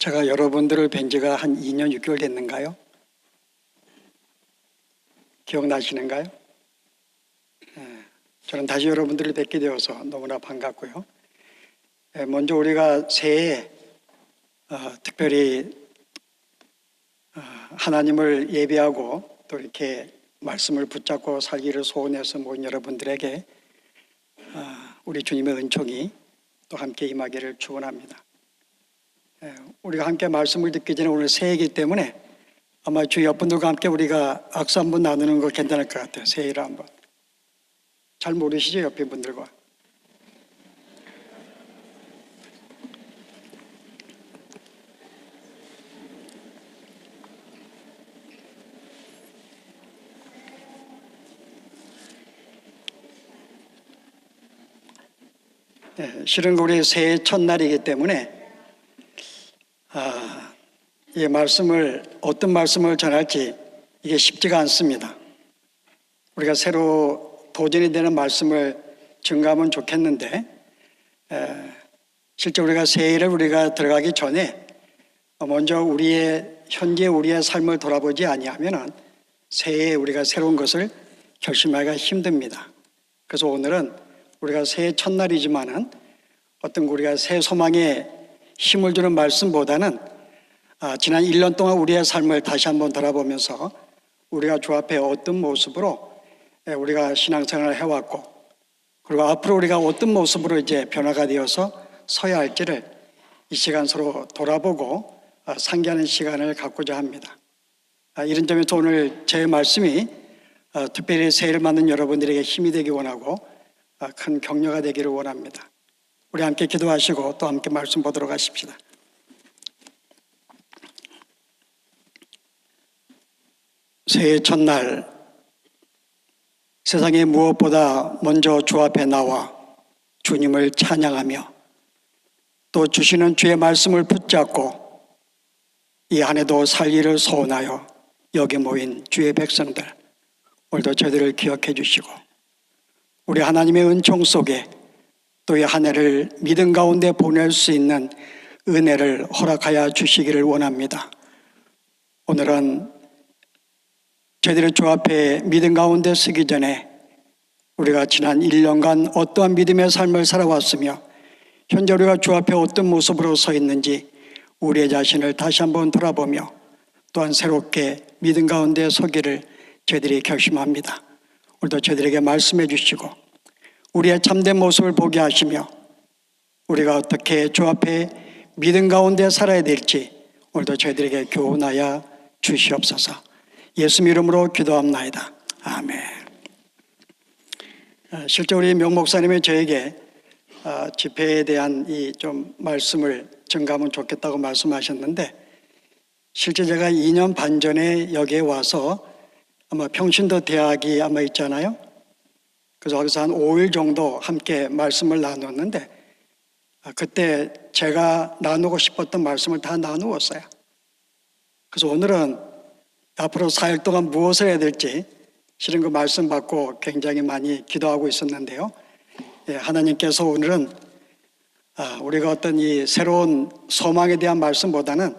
제가 여러분들을 뵌 지가 한 2년 6개월 됐는가요? 기억나시는가요? 저는 다시 여러분들을 뵙게 되어서 너무나 반갑고요. 먼저 우리가 새해에 특별히 하나님을 예배하고 또 이렇게 말씀을 붙잡고 살기를 소원해서 모인 여러분들에게 우리 주님의 은총이 또 함께 임하기를 축원합니다. 우리가 함께 말씀을 듣기 전에 오늘 새해이기 때문에 아마 주위 옆분들과 함께 우리가 악수 한번 나누는 거 괜찮을 것 같아요. 새해를 한번. 잘 모르시죠? 옆에 분들과. 실은 우리 새해 첫날이기 때문에 이 말씀을 어떤 말씀을 전할지 이게 쉽지가 않습니다. 우리가 새로 도전이 되는 말씀을 증가하면 좋겠는데 실제 우리가 새해를 우리가 들어가기 전에 먼저 현재 우리의 삶을 돌아보지 아니하면은 새해에 우리가 새로운 것을 결심하기가 힘듭니다. 그래서 오늘은 우리가 새해 첫날이지만은 어떤 우리가 새 소망에 힘을 주는 말씀보다는 지난 1년 동안 우리의 삶을 다시 한번 돌아보면서 우리가 주 앞에 어떤 모습으로 우리가 신앙생활을 해왔고 그리고 앞으로 우리가 어떤 모습으로 이제 변화가 되어서 서야 할지를 이 시간 서로 돌아보고 상기하는 시간을 갖고자 합니다. 이런 점에서 오늘 제 말씀이 특별히 새해를 맞는 여러분들에게 힘이 되기 원하고 큰 격려가 되기를 원합니다. 우리 함께 기도하시고 또 함께 말씀 보도록 하십시다. 새해 첫날 세상에 무엇보다 먼저 주 앞에 나와 주님을 찬양하며 또 주시는 주의 말씀을 붙잡고 이 한 해도 살기를 소원하여 여기 모인 주의 백성들 오늘도 저희들을 기억해 주시고 우리 하나님의 은총 속에 또 이 한 해를 믿음 가운데 보낼 수 있는 은혜를 허락하여 주시기를 원합니다. 오늘은 저희들의 주 앞에 믿음 가운데 서기 전에 우리가 지난 1년간 어떠한 믿음의 삶을 살아왔으며 현재 우리가 주 앞에 어떤 모습으로 서 있는지 우리의 자신을 다시 한번 돌아보며 또한 새롭게 믿음 가운데 서기를 저희들이 결심합니다. 오늘도 저희들에게 말씀해 주시고 우리의 참된 모습을 보게 하시며 우리가 어떻게 주 앞에 믿음 가운데 살아야 될지 오늘도 저희들에게 교훈하여 주시옵소서. 예수 이름으로 기도합나이다. 아멘. 실제 우리 명 목사님이 저에게 집회에 대한 이 좀 말씀을 증가하면 좋겠다고 말씀하셨는데 실제 제가 2년 반 전에 여기에 와서 아마 평신도 대학이 아마 있잖아요. 그래서 거기서 한 5일 정도 함께 말씀을 나눴는데 그때 제가 나누고 싶었던 말씀을 다 나누었어요. 그래서 오늘은 앞으로 4일 동안 무엇을 해야 될지 실은 그 말씀 받고 굉장히 많이 기도하고 있었는데요. 하나님께서 오늘은 우리가 어떤 이 새로운 소망에 대한 말씀보다는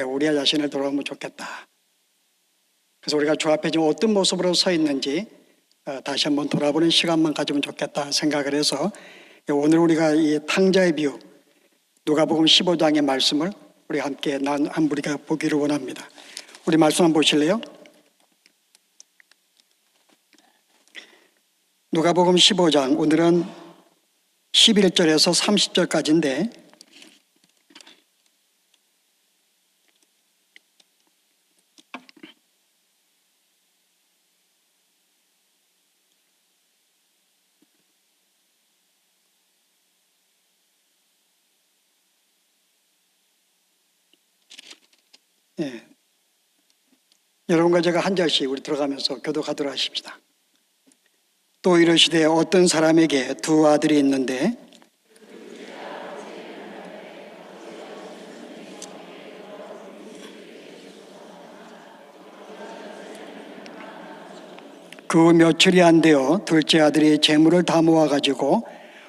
우리의 자신을 돌아보면 좋겠다. 그래서 우리가 주 앞에 지금 어떤 모습으로 서 있는지 다시 한번 돌아보는 시간만 가지면 좋겠다 생각을 해서 오늘 우리가 이 탕자의 비유 누가복음 15장의 말씀을 우리 함께 우리가 보기를 원합니다. 우리 말씀 한번 보실래요? 누가복음 15장 오늘은 11절에서 30절까지인데 여러분과 제가 한 절씩 우리 들어가면서 교독하도록 하십시다. 또 이르시되 어떤 사람에게 두 아들이 있는데 그 며칠이 안 되어 둘째 아들이 재물을 다 모아가지고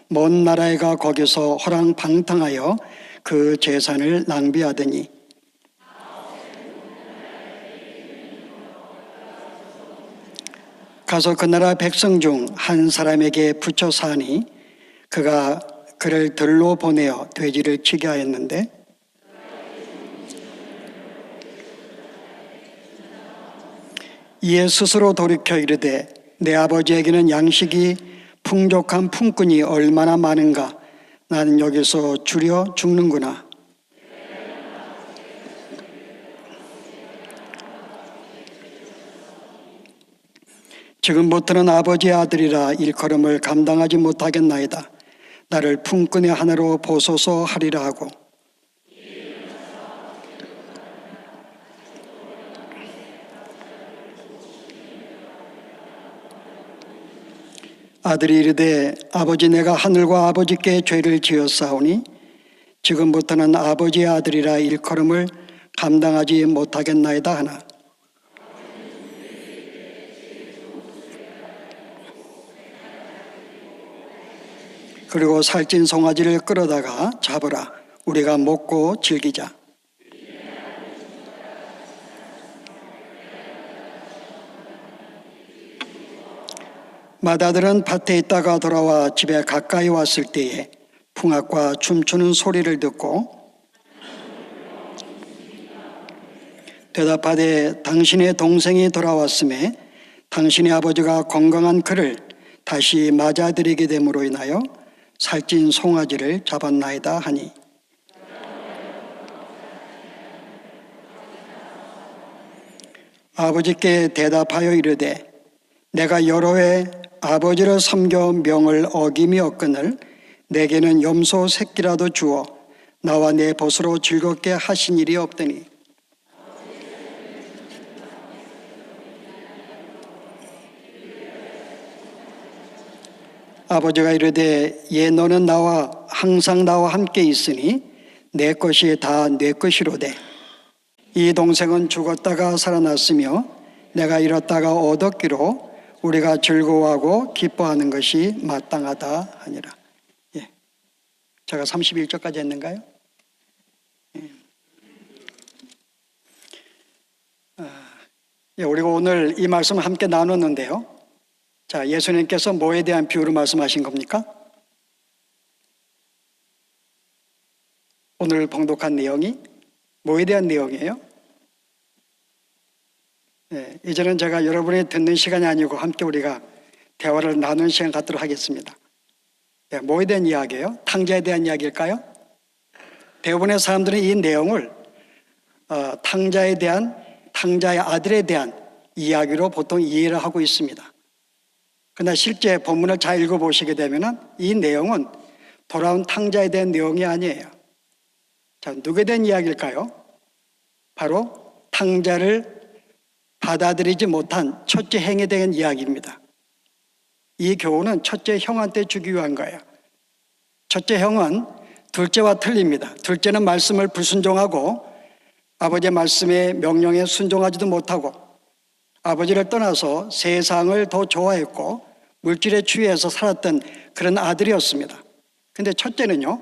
먼 나라에 가 거기서 호랑방탕하여 그 재산을 낭비하더니 가서 그 나라 백성 중 한 사람에게 붙여 사니 그가 그를 들로 보내어 돼지를 치게 하였는데 이에 스스로 돌이켜 이르되 내 아버지에게는 양식이 풍족한 품꾼이 얼마나 많은가. 나는 여기서 줄여 죽는구나. 지금부터는 아버지의 아들이라 일컬음을 감당하지 못하겠나이다. 나를 품꾼의 하나로 보소서 하리라 하고 아들이 이르되 아버지 내가 하늘과 아버지께 죄를 지었사오니 지금부터는 아버지의 아들이라 일컬음을 감당하지 못하겠나이다 하나 그리고 살찐 송아지를 끌어다가 잡으라. 우리가 먹고 즐기자. 맏아들은 밭에 있다가 돌아와 집에 가까이 왔을 때에 풍악과 춤추는 소리를 듣고 대답하되 당신의 동생이 돌아왔음에 당신의 아버지가 건강한 그를 다시 맞아들이게 됨으로 인하여 살찐 송아지를 잡았나이다 하니 아버지께 대답하여 이르되 내가 여러 해 아버지를 섬겨 명을 어김이 없거늘 내게는 염소 새끼라도 주어 나와 내 벗으로 즐겁게 하신 일이 없더니 아버지가 이르되 예 너는 나와 항상 나와 함께 있으니 내 것이 다 내 것이로되 이 동생은 죽었다가 살아났으며 내가 잃었다가 얻었기로 우리가 즐거워하고 기뻐하는 것이 마땅하다 하니라. 예. 제가 31절까지 했는가요? 예. 우리가 오늘 이 말씀을 함께 나눴는데요. 자, 예수님께서 뭐에 대한 비유로 말씀하신 겁니까? 오늘 봉독한 내용이 뭐에 대한 내용이에요? 네, 이제는 제가 여러분이 듣는 시간이 아니고 함께 우리가 대화를 나누는 시간 갖도록 하겠습니다. 네, 뭐에 대한 이야기예요? 탕자에 대한 이야기일까요? 대부분의 사람들은 이 내용을 탕자의 아들에 대한 이야기로 보통 이해를 하고 있습니다. 그러나 실제 본문을 잘 읽어보시게 되면 이 내용은 돌아온 탕자에 대한 내용이 아니에요. 자, 누구에 대한 이야기일까요? 바로 탕자를 받아들이지 못한 첫째 형에 대한 이야기입니다. 이 교훈은 첫째 형한테 주기 위한 거예요. 첫째 형은 둘째와 틀립니다. 둘째는 말씀을 불순종하고 아버지의 말씀에 명령에 순종하지도 못하고 아버지를 떠나서 세상을 더 좋아했고 물질에 취해서 살았던 그런 아들이었습니다. 그런데 첫째는요,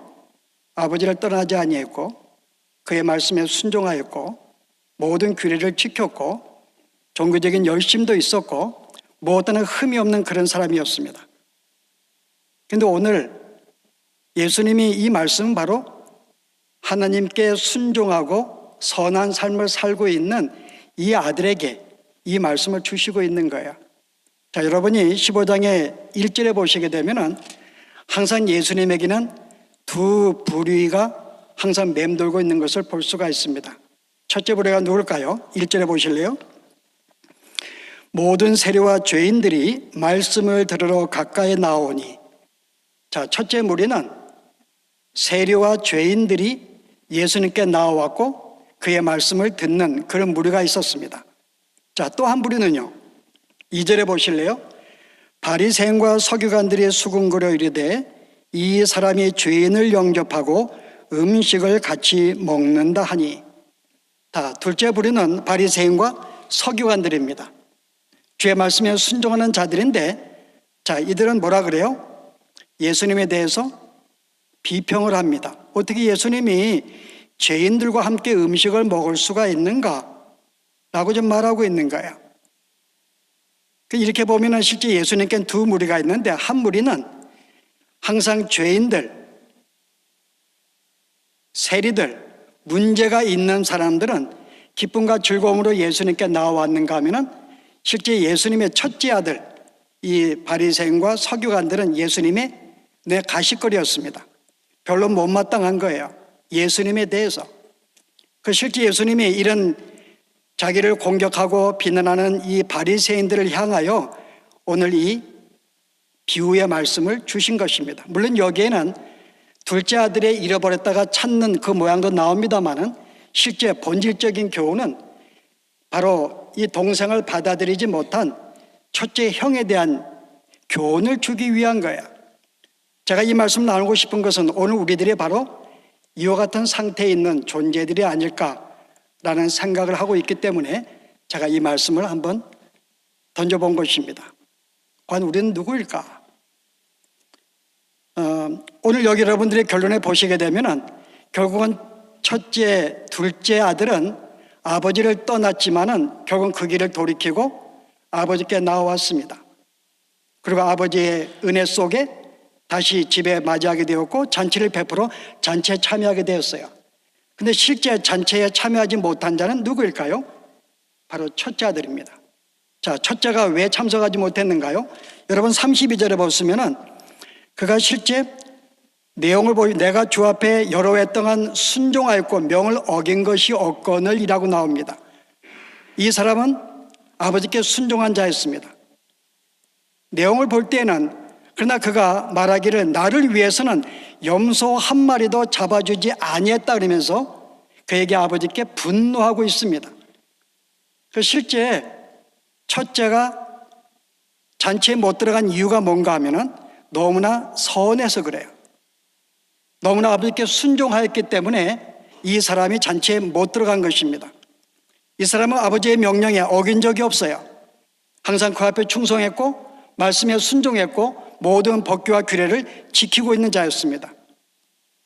아버지를 떠나지 아니했고 그의 말씀에 순종하였고 모든 규례를 지켰고 종교적인 열심도 있었고 무엇과는 흠이 없는 그런 사람이었습니다. 그런데 오늘 예수님이 이 말씀은 바로 하나님께 순종하고 선한 삶을 살고 있는 이 아들에게 이 말씀을 주시고 있는 거예요. 자, 여러분이 15장의 1절에 보시게 되면은 항상 예수님에게는 두 부류가 항상 맴돌고 있는 것을 볼 수가 있습니다. 첫째 부류가 누굴까요? 1절에 보실래요? 모든 세리와 죄인들이 말씀을 들으러 가까이 나오니. 자, 첫째 무리는 세리와 죄인들이 예수님께 나와왔고 그의 말씀을 듣는 그런 무리가 있었습니다. 자, 또 한 부류는요. 2절에 보실래요? 바리새인과 서기관들이 수군거려 이르되 이 사람이 죄인을 영접하고 음식을 같이 먹는다 하니. 자, 둘째 부류는 바리새인과 서기관들입니다. 주의 말씀에 순종하는 자들인데, 자, 이들은 뭐라 그래요? 예수님에 대해서 비평을 합니다. 어떻게 예수님이 죄인들과 함께 음식을 먹을 수가 있는가? 라고 좀 말하고 있는 거예요. 이렇게 보면 실제 예수님께는 두 무리가 있는데, 한 무리는 항상 죄인들, 세리들, 문제가 있는 사람들은 기쁨과 즐거움으로 예수님께 나와왔는가 하면은 실제 예수님의 첫째 아들, 이 바리새인과 서기관들은 예수님의 가십거리였습니다. 별로 못마땅한 거예요. 예수님에 대해서. 실제 예수님이 이런 자기를 공격하고 비난하는 이 바리새인들을 향하여 오늘 이 비유의 말씀을 주신 것입니다. 물론 여기에는 둘째 아들의 잃어버렸다가 찾는 그 모양도 나옵니다만은 실제 본질적인 교훈은 바로 이 동생을 받아들이지 못한 첫째 형에 대한 교훈을 주기 위한 거예요. 제가 이 말씀 나누고 싶은 것은 오늘 우리들이 바로 이와 같은 상태에 있는 존재들이 아닐까라는 생각을 하고 있기 때문에 제가 이 말씀을 한번 던져본 것입니다. 과연 우리는 누구일까? 오늘 여기 여러분들의 결론에 보시게 되면은 결국은 첫째, 둘째 아들은 아버지를 떠났지만은 결국은 그 길을 돌이키고 아버지께 나왔습니다. 그리고 아버지의 은혜 속에 다시 집에 맞이하게 되었고 잔치를 베풀어 잔치에 참여하게 되었어요. 근데 실제 잔치에 참여하지 못한 자는 누구일까요? 바로 첫째 아들입니다. 자, 첫째가 왜 참석하지 못했는가요? 여러분 32절에 보시면은 그가 실제 내용을 보면 내가 주 앞에 여러 해 동안 순종하였고 명을 어긴 것이 없거늘 이라고 나옵니다. 이 사람은 아버지께 순종한 자였습니다. 내용을 볼 때는 그러나 그가 말하기를 나를 위해서는 염소 한 마리도 잡아주지 아니했다 그러면서 그에게 아버지께 분노하고 있습니다. 실제 첫째가 잔치에 못 들어간 이유가 뭔가 하면은 너무나 서운해서 그래요. 너무나 아버지께 순종하였기 때문에 이 사람이 잔치에 못 들어간 것입니다. 이 사람은 아버지의 명령에 어긴 적이 없어요. 항상 그 앞에 충성했고 말씀에 순종했고 모든 법규와 규례를 지키고 있는 자였습니다.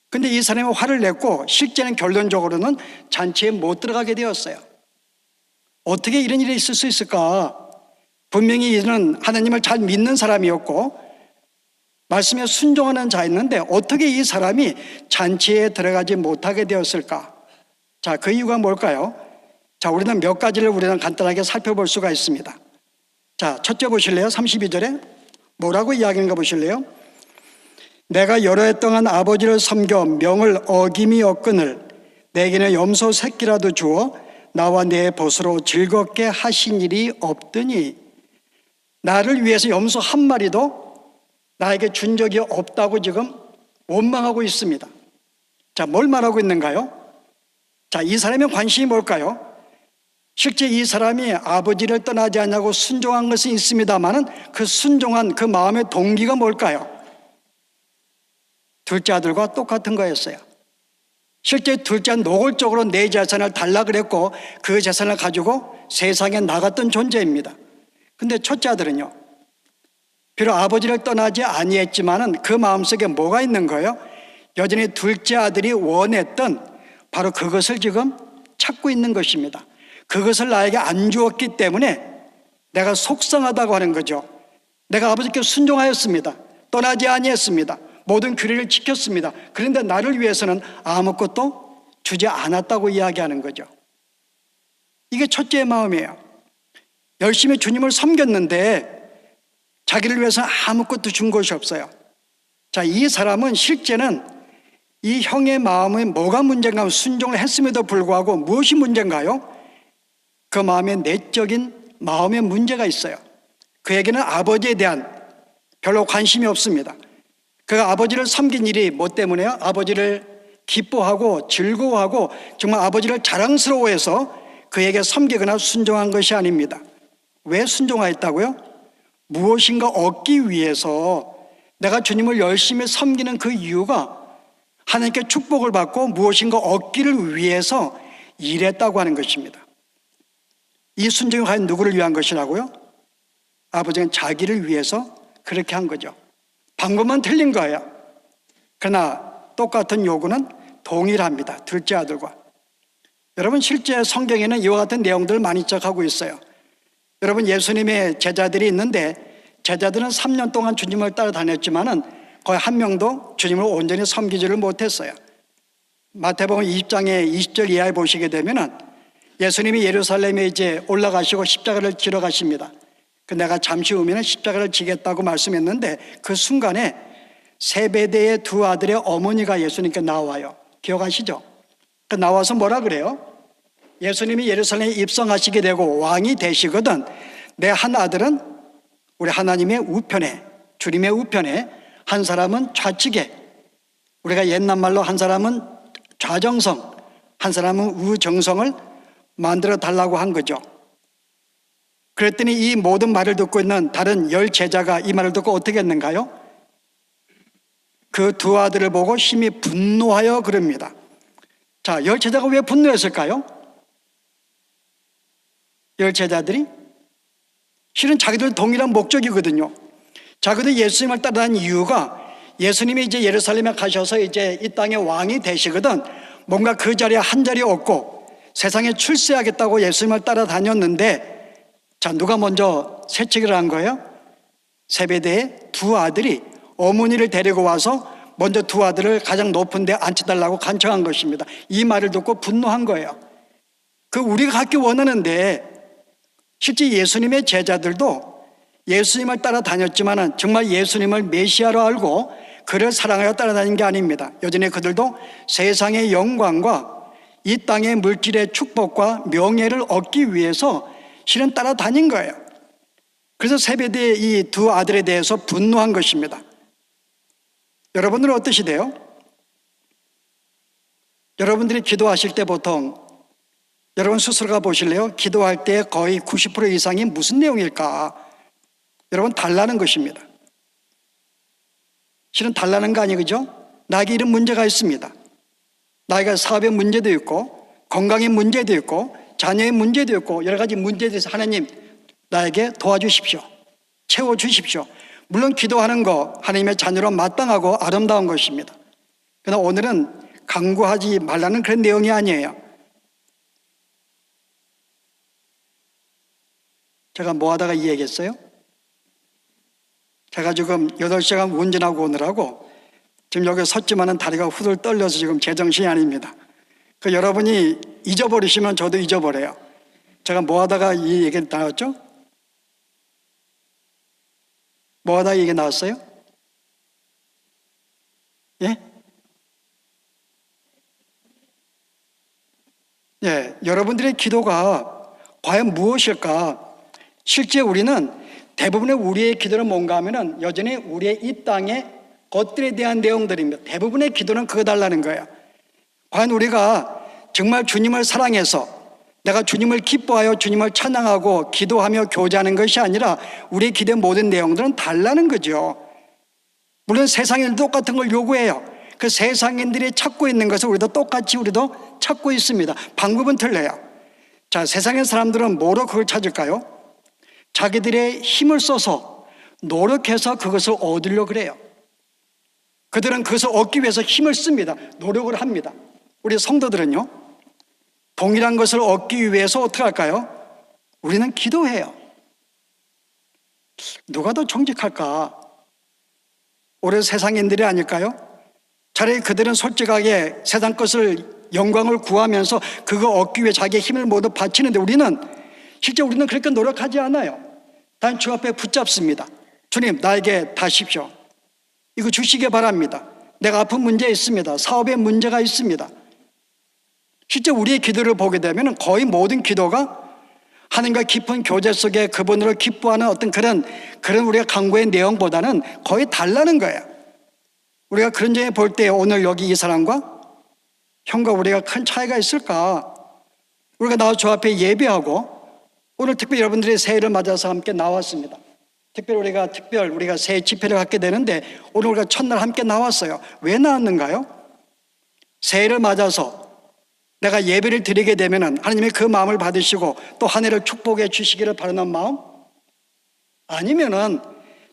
그런데 이 사람이 화를 냈고 실제는 결론적으로는 잔치에 못 들어가게 되었어요. 어떻게 이런 일이 있을 수 있을까? 분명히 이는 하나님을 잘 믿는 사람이었고 말씀에 순종하는 자였는데 어떻게 이 사람이 잔치에 들어가지 못하게 되었을까? 자, 그 이유가 뭘까요? 자, 우리는 몇 가지를 우리는 간단하게 살펴볼 수가 있습니다. 자, 첫째 보실래요? 32절에 뭐라고 이야기하는가 보실래요? 내가 여러 해 동안 아버지를 섬겨 명을 어김이 없거늘 내게는 염소 새끼라도 주어 나와 내 벗으로 즐겁게 하신 일이 없더니 나를 위해서 염소 한 마리도 나에게 준 적이 없다고 지금 원망하고 있습니다. 자, 뭘 말하고 있는가요? 자, 이 사람의 관심이 뭘까요? 실제 이 사람이 아버지를 떠나지 않냐고 순종한 것은 있습니다만은 그 순종한 그 마음의 동기가 뭘까요? 둘째 아들과 똑같은 거였어요. 실제 둘째는 노골적으로 내 재산을 달라 그랬고 그 재산을 가지고 세상에 나갔던 존재입니다. 근데 첫째 아들은요, 비록 아버지를 떠나지 아니했지만은 그 마음속에 뭐가 있는 거예요? 여전히 둘째 아들이 원했던 바로 그것을 지금 찾고 있는 것입니다. 그것을 나에게 안 주었기 때문에 내가 속상하다고 하는 거죠. 내가 아버지께 순종하였습니다. 떠나지 아니했습니다. 모든 규례를 지켰습니다. 그런데 나를 위해서는 아무것도 주지 않았다고 이야기하는 거죠. 이게 첫째의 마음이에요. 열심히 주님을 섬겼는데 자기를 위해서 아무것도 준 것이 없어요. 자, 이 사람은 실제는 이 형의 마음에 뭐가 문제인가 하면 순종을 했음에도 불구하고 무엇이 문제인가요? 그 마음의 내적인 마음의 문제가 있어요. 그에게는 아버지에 대한 별로 관심이 없습니다. 그가 아버지를 섬긴 일이 뭐 때문에요? 아버지를 기뻐하고 즐거워하고 정말 아버지를 자랑스러워해서 그에게 섬기거나 순종한 것이 아닙니다. 왜 순종하였다고요? 무엇인가 얻기 위해서 내가 주님을 열심히 섬기는 그 이유가 하나님께 축복을 받고 무엇인가 얻기를 위해서 일했다고 하는 것입니다. 이 순종이 과연 누구를 위한 것이라고요? 아버지는 자기를 위해서 그렇게 한 거죠. 방법만 틀린 거예요. 그러나 똑같은 요구는 동일합니다. 둘째 아들과. 여러분, 실제 성경에는 이와 같은 내용들을 많이 지적하고 있어요. 여러분, 예수님의 제자들이 있는데 제자들은 3년 동안 주님을 따라다녔지만은 거의 한 명도 주님을 온전히 섬기지를 못했어요. 마태복음 20장의 20절 이하에 보시게 되면은 예수님이 예루살렘에 이제 올라가시고 십자가를 지러 가십니다. 내가 잠시 후면 십자가를 지겠다고 말씀했는데 그 순간에 세베대의 두 아들의 어머니가 예수님께 나와요. 기억하시죠? 나와서 뭐라 그래요? 예수님이 예루살렘에 입성하시게 되고 왕이 되시거든 내 한 아들은 우리 하나님의 우편에, 주님의 우편에, 한 사람은 좌측에, 우리가 옛날 말로 한 사람은 좌정성, 한 사람은 우정성을 만들어 달라고 한 거죠. 그랬더니 이 모든 말을 듣고 있는 다른 10 제자가 이 말을 듣고 어떻게 했는가요? 그 두 아들을 보고 심히 분노하여 그럽니다. 자, 10 제자가 왜 분노했을까요? 10 제자들이 실은 자기들 동일한 목적이거든요. 자기들 예수님을 따르는 이유가 예수님이 이제 예루살렘에 가셔서 이제 이 땅의 왕이 되시거든 뭔가 그 자리에 한 자리 없고 세상에 출세하겠다고 예수님을 따라다녔는데 자, 누가 먼저 세척을 한 거예요? 세베대의 두 아들이 어머니를 데리고 와서 먼저 두 아들을 가장 높은 데 앉혀달라고 간청한 것입니다. 이 말을 듣고 분노한 거예요. 우리가 갖기 원하는데 실제 예수님의 제자들도 예수님을 따라다녔지만 정말 예수님을 메시아로 알고 그를 사랑하여 따라다닌 게 아닙니다. 여전히 그들도 세상의 영광과 이 땅의 물질의 축복과 명예를 얻기 위해서 실은 따라다닌 거예요. 그래서 세베대의 이 두 아들에 대해서 분노한 것입니다. 여러분들은 어떠시대요? 여러분들이 기도하실 때 보통 여러분 스스로가 보실래요? 기도할 때 거의 90% 이상이 무슨 내용일까? 여러분 달라는 것입니다. 실은 달라는 거 아니죠? 나에게 이런 문제가 있습니다. 나에게 사업의 문제도 있고 건강의 문제도 있고 자녀의 문제도 있고 여러 가지 문제에 대해서 하나님 나에게 도와주십시오. 채워주십시오. 물론 기도하는 거 하나님의 자녀로 마땅하고 아름다운 것입니다. 그러나 오늘은 강구하지 말라는 그런 내용이 아니에요. 제가 뭐 하다가 이 얘기했어요? 제가 지금 8시간 운전하고 오느라고 지금 여기 섰지만은 다리가 후들 떨려서 지금 제정신이 아닙니다. 여러분이 잊어버리시면 저도 잊어버려요. 제가 뭐 하다가 이 얘기 나왔죠? 뭐 하다가 이게 나왔어요? 예? 예, 여러분들의 기도가 과연 무엇일까? 실제 우리는 대부분의 우리의 기도는 뭔가 하면은 여전히 우리의 이 땅의 것들에 대한 내용들입니다. 대부분의 기도는 그거 달라는 거예요. 과연 우리가 정말 주님을 사랑해서 내가 주님을 기뻐하여 주님을 찬양하고 기도하며 교제하는 것이 아니라 우리의 기도의 모든 내용들은 달라는 거죠. 물론 세상에는 똑같은 걸 요구해요. 그 세상인들이 찾고 있는 것을 우리도 똑같이 우리도 찾고 있습니다. 방법은 틀려요. 자, 세상의 사람들은 뭐로 그걸 찾을까요? 자기들의 힘을 써서 노력해서 그것을 얻으려고 그래요. 그들은 그것을 얻기 위해서 힘을 씁니다. 노력을 합니다. 우리 성도들은요, 동일한 것을 얻기 위해서 어떻게 할까요? 우리는 기도해요. 누가 더 정직할까? 올해 세상인들이 아닐까요? 차라리 그들은 솔직하게 세상 것을 영광을 구하면서 그거 얻기 위해 자기의 힘을 모두 바치는데 실제 우리는 그렇게 노력하지 않아요. 단 주 앞에 붙잡습니다. 주님, 나에게 다십시오. 이거 주시기 바랍니다. 내가 아픈 문제 있습니다. 사업에 문제가 있습니다. 실제 우리의 기도를 보게 되면 거의 모든 기도가 하나님과 깊은 교제 속에 그분으로 기뻐하는 어떤 그런 우리가 간구의 내용보다는 거의 달라는 거예요. 우리가 그런 점에 볼 때 오늘 여기 이 사람과 형과 우리가 큰 차이가 있을까? 우리가 나와 주 앞에 예배하고 오늘 특별히 여러분들이 새해를 맞아서 함께 나왔습니다. 특별히 우리가 새해 집회를 갖게 되는데 오늘 우리가 첫날 함께 나왔어요. 왜 나왔는가요? 새해를 맞아서 내가 예배를 드리게 되면 하나님이 그 마음을 받으시고 또 한 해를 축복해 주시기를 바라는 마음? 아니면은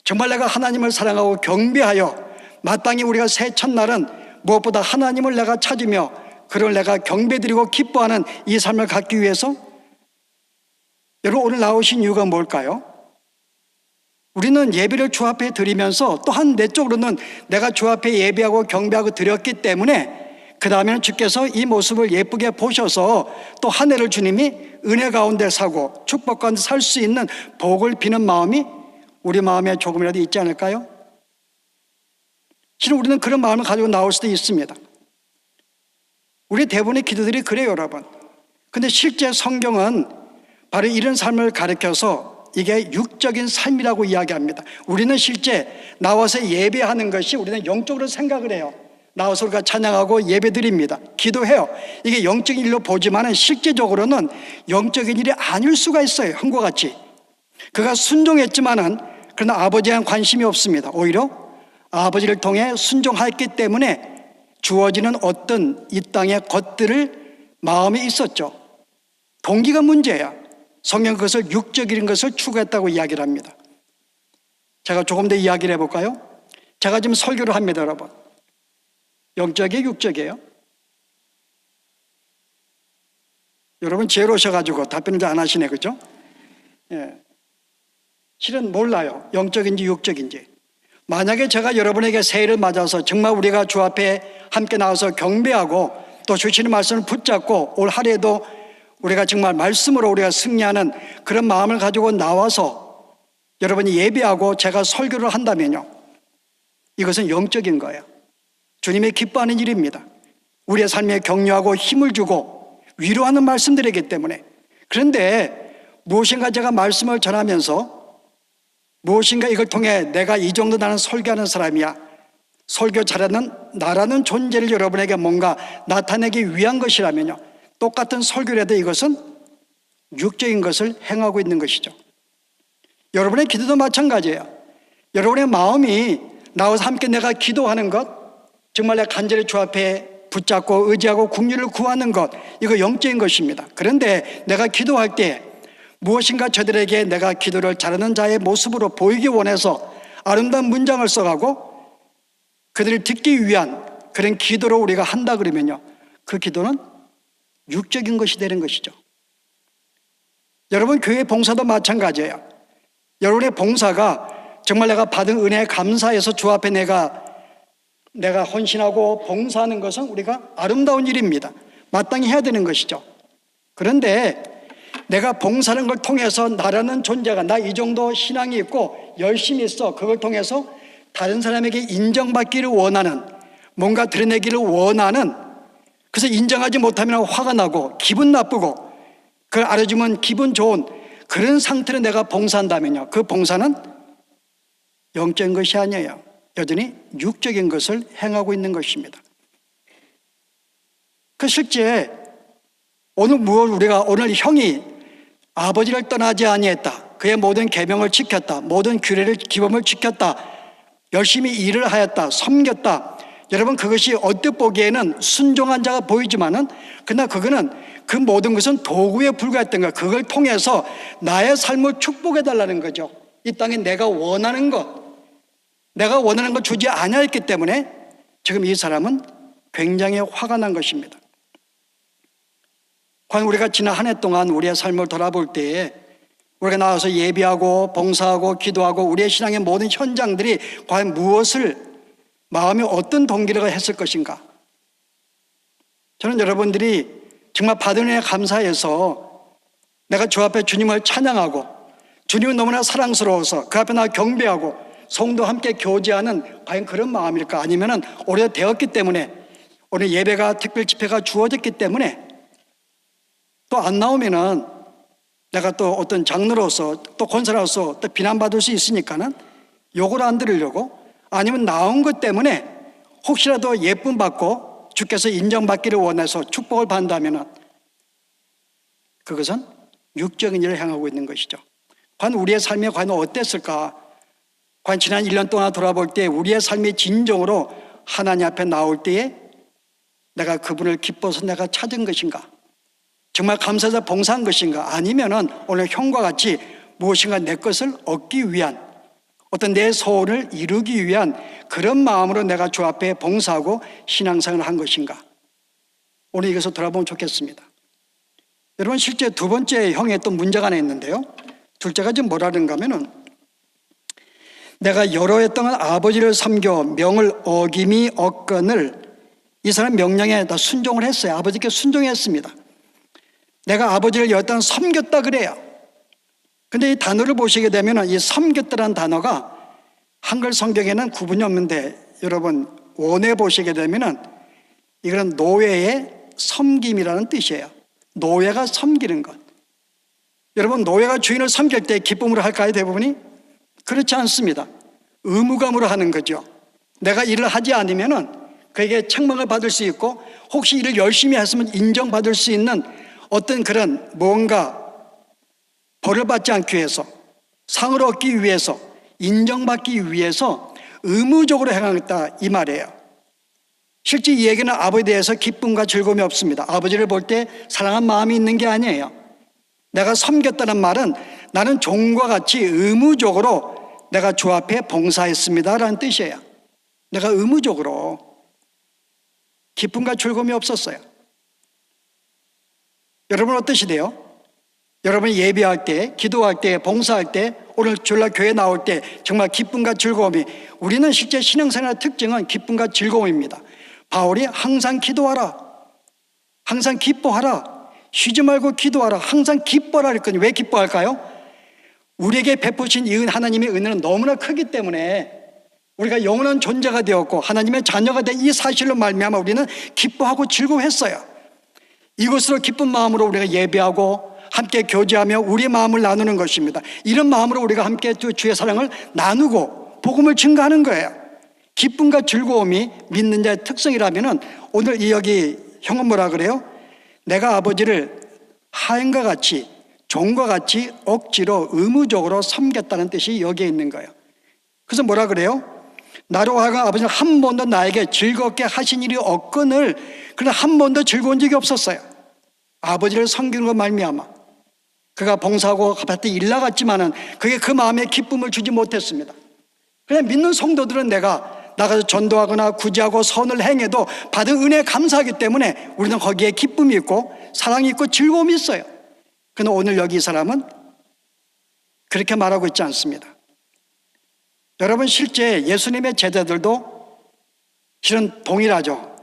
정말 내가 하나님을 사랑하고 경배하여 마땅히 우리가 새해 첫날은 무엇보다 하나님을 내가 찾으며 그를 내가 경배드리고 기뻐하는 이 삶을 갖기 위해서 여러분 오늘 나오신 이유가 뭘까요? 우리는 예배를 주 앞에 드리면서 또한 내적으로는 내가 주 앞에 예배하고 경배하고 드렸기 때문에 그 다음에는 주께서 이 모습을 예쁘게 보셔서 또 한 해를 주님이 은혜 가운데 사고 축복 가운데 살 수 있는 복을 비는 마음이 우리 마음에 조금이라도 있지 않을까요? 실은 우리는 그런 마음을 가지고 나올 수도 있습니다. 우리 대부분의 기도들이 그래요, 여러분. 근데 실제 성경은 바로 이런 삶을 가르쳐서 이게 육적인 삶이라고 이야기합니다. 우리는 실제 나와서 예배하는 것이 우리는 영적으로 생각을 해요. 나와서 우리가 찬양하고 예배드립니다. 기도해요. 이게 영적인 일로 보지만 실제적으로는 영적인 일이 아닐 수가 있어요. 한과 같이. 그가 순종했지만은 그러나 아버지에 대한 관심이 없습니다. 오히려 아버지를 통해 순종했기 때문에 주어지는 어떤 이 땅의 것들을 마음에 있었죠. 동기가 문제야. 성경 그것을 육적인 것을 추구했다고 이야기를 합니다. 제가 조금 더 이야기를 해볼까요? 제가 지금 설교를 합니다, 여러분. 영적이에요, 육적이에요? 여러분 지혜로우셔가지고 답변을 잘 안 하시네, 그죠? 예. 실은 몰라요. 영적인지 육적인지. 만약에 제가 여러분에게 새해를 맞아서 정말 우리가 주 앞에 함께 나와서 경배하고 또 주시는 말씀을 붙잡고 올 한 해도 우리가 정말 말씀으로 우리가 승리하는 그런 마음을 가지고 나와서 여러분이 예배하고 제가 설교를 한다면요, 이것은 영적인 거예요. 주님이 기뻐하는 일입니다. 우리의 삶에 격려하고 힘을 주고 위로하는 말씀들이기 때문에. 그런데 무엇인가 제가 말씀을 전하면서 무엇인가 이걸 통해 내가 이 정도 나는 설교하는 사람이야, 설교 잘하는 나라는 존재를 여러분에게 뭔가 나타내기 위한 것이라면요, 똑같은 설교를 해도 이것은 육적인 것을 행하고 있는 것이죠. 여러분의 기도도 마찬가지예요. 여러분의 마음이 나와서 함께 내가 기도하는 것, 정말 내가 간절히 주 앞에 붙잡고 의지하고 긍휼을 구하는 것, 이거 영적인 것입니다. 그런데 내가 기도할 때 무엇인가 저들에게 내가 기도를 잘하는 자의 모습으로 보이기 원해서 아름다운 문장을 써가고 그들을 듣기 위한 그런 기도로 우리가 한다 그러면요, 그 기도는 육적인 것이 되는 것이죠. 여러분 교회 봉사도 마찬가지예요. 여러분의 봉사가 정말 내가 받은 은혜에 감사해서 주 앞에 내가 헌신하고 봉사하는 것은 우리가 아름다운 일입니다. 마땅히 해야 되는 것이죠. 그런데 내가 봉사하는 걸 통해서 나라는 존재가 나 이 정도 신앙이 있고 열심히 있어, 그걸 통해서 다른 사람에게 인정받기를 원하는, 뭔가 드러내기를 원하는, 그래서 인정하지 못하면 화가 나고 기분 나쁘고 그걸 알아주면 기분 좋은 그런 상태로 내가 봉사한다면요, 그 봉사는 영적인 것이 아니에요. 여전히 육적인 것을 행하고 있는 것입니다. 그 실제 오늘 우리가 오늘 형이 아버지를 떠나지 아니했다, 그의 모든 계명을 지켰다, 모든 규례를 기범을 지켰다, 열심히 일을 하였다, 섬겼다. 여러분 그것이 언뜻 보기에는 순종한 자가 보이지만은 그러나 그거는 그 모든 것은 도구에 불과했던 거야. 그걸 통해서 나의 삶을 축복해 달라는 거죠. 이 땅에 내가 원하는 것 주지 아니했기 때문에 지금 이 사람은 굉장히 화가 난 것입니다. 과연 우리가 지난 한 해 동안 우리의 삶을 돌아볼 때에 우리가 나와서 예배하고 봉사하고 기도하고 우리의 신앙의 모든 현장들이 과연 무엇을, 마음이 어떤 동기를 했을 것인가? 저는 여러분들이 정말 받은 은혜에 감사해서 내가 주 앞에 주님을 찬양하고 주님은 너무나 사랑스러워서 그 앞에 나 경배하고 성도 함께 교제하는 과연 그런 마음일까? 아니면은 오래 되었기 때문에 오늘 예배가 특별 집회가 주어졌기 때문에 또 안 나오면은 내가 또 어떤 장로로서 또 권사로서 또 비난받을 수 있으니까는 욕을 안 들으려고, 아니면 나온 것 때문에 혹시라도 예쁨 받고 주께서 인정받기를 원해서 축복을 받는다면은 그것은 육적인 일을 행하고 있는 것이죠. 과연 우리의 삶이 과연 어땠을까? 과연 지난 1년 동안 돌아볼 때 우리의 삶이 진정으로 하나님 앞에 나올 때에 내가 그분을 기뻐서 내가 찾은 것인가? 정말 감사해서 봉사한 것인가? 아니면은 오늘 형과 같이 무엇인가 내 것을 얻기 위한 어떤 내 소원을 이루기 위한 그런 마음으로 내가 주 앞에 봉사하고 신앙생활을 한 것인가? 오늘 이것을 돌아보면 좋겠습니다. 여러분, 실제 두 번째 형에 또 문제가 하나 있는데요. 둘째가 지금 뭐라는가 하면은, 내가 여러 해 동안 아버지를 섬겨 명을 어김이 없거늘, 이 사람 명령에 다 순종을 했어요. 아버지께 순종했습니다. 내가 아버지를 여러 번 섬겼다 그래요. 근데 이 단어를 보시게 되면 이 섬겼다라는 단어가 한글 성경에는 구분이 없는데, 여러분 원에 보시게 되면 이거는 노예의 섬김이라는 뜻이에요. 노예가 섬기는 것. 여러분, 노예가 주인을 섬길 때 기쁨으로 할까요? 대부분이? 그렇지 않습니다. 의무감으로 하는 거죠. 내가 일을 하지 않으면 그에게 책망을 받을 수 있고, 혹시 일을 열심히 했으면 인정받을 수 있는 어떤 그런 뭔가 벌을 받지 않기 위해서, 상을 얻기 위해서, 인정받기 위해서 의무적으로 행하겠다, 이 말이에요. 실제 이 얘기는 아버지에 대해서 기쁨과 즐거움이 없습니다. 아버지를 볼 때 사랑한 마음이 있는 게 아니에요. 내가 섬겼다는 말은 나는 종과 같이 의무적으로 내가 주 앞에 봉사했습니다 라는 뜻이에요. 내가 의무적으로. 기쁨과 즐거움이 없었어요. 여러분 어떠시대요? 여러분이 예배할 때, 기도할 때, 봉사할 때, 오늘 주일날 교회 나올 때 정말 기쁨과 즐거움이, 우리는 실제 신앙생활의 특징은 기쁨과 즐거움입니다. 바울이 항상 기도하라, 항상 기뻐하라, 쉬지 말고 기도하라, 항상 기뻐하라 그랬거든요. 왜 기뻐할까요? 우리에게 베푸신 이 하나님의 은혜는 너무나 크기 때문에 우리가 영원한 존재가 되었고 하나님의 자녀가 된 이 사실로 말미암아 우리는 기뻐하고 즐거워했어요. 이것으로 기쁜 마음으로 우리가 예배하고 함께 교제하며 우리의 마음을 나누는 것입니다. 이런 마음으로 우리가 함께 주의 사랑을 나누고 복음을 증거하는 거예요. 기쁨과 즐거움이 믿는 자의 특성이라면 오늘 이 여기 형은 뭐라 그래요? 내가 아버지를 하인과 같이, 종과 같이 억지로 의무적으로 섬겼다는 뜻이 여기에 있는 거예요. 그래서 뭐라 그래요? 나로 하여금 아버지는 한 번도 나에게 즐겁게 하신 일이 없거늘, 그러나 한 번도 즐거운 적이 없었어요. 아버지를 섬기는 것 말미암아 그가 봉사하고 밭에 일 나갔지만은 그게 그 마음에 기쁨을 주지 못했습니다. 그냥 믿는 성도들은 내가 나가서 전도하거나 구제하고 선을 행해도 받은 은혜에 감사하기 때문에 우리는 거기에 기쁨이 있고 사랑이 있고 즐거움이 있어요. 그러나 오늘 여기 이 사람은 그렇게 말하고 있지 않습니다. 여러분, 실제 예수님의 제자들도 실은 동일하죠.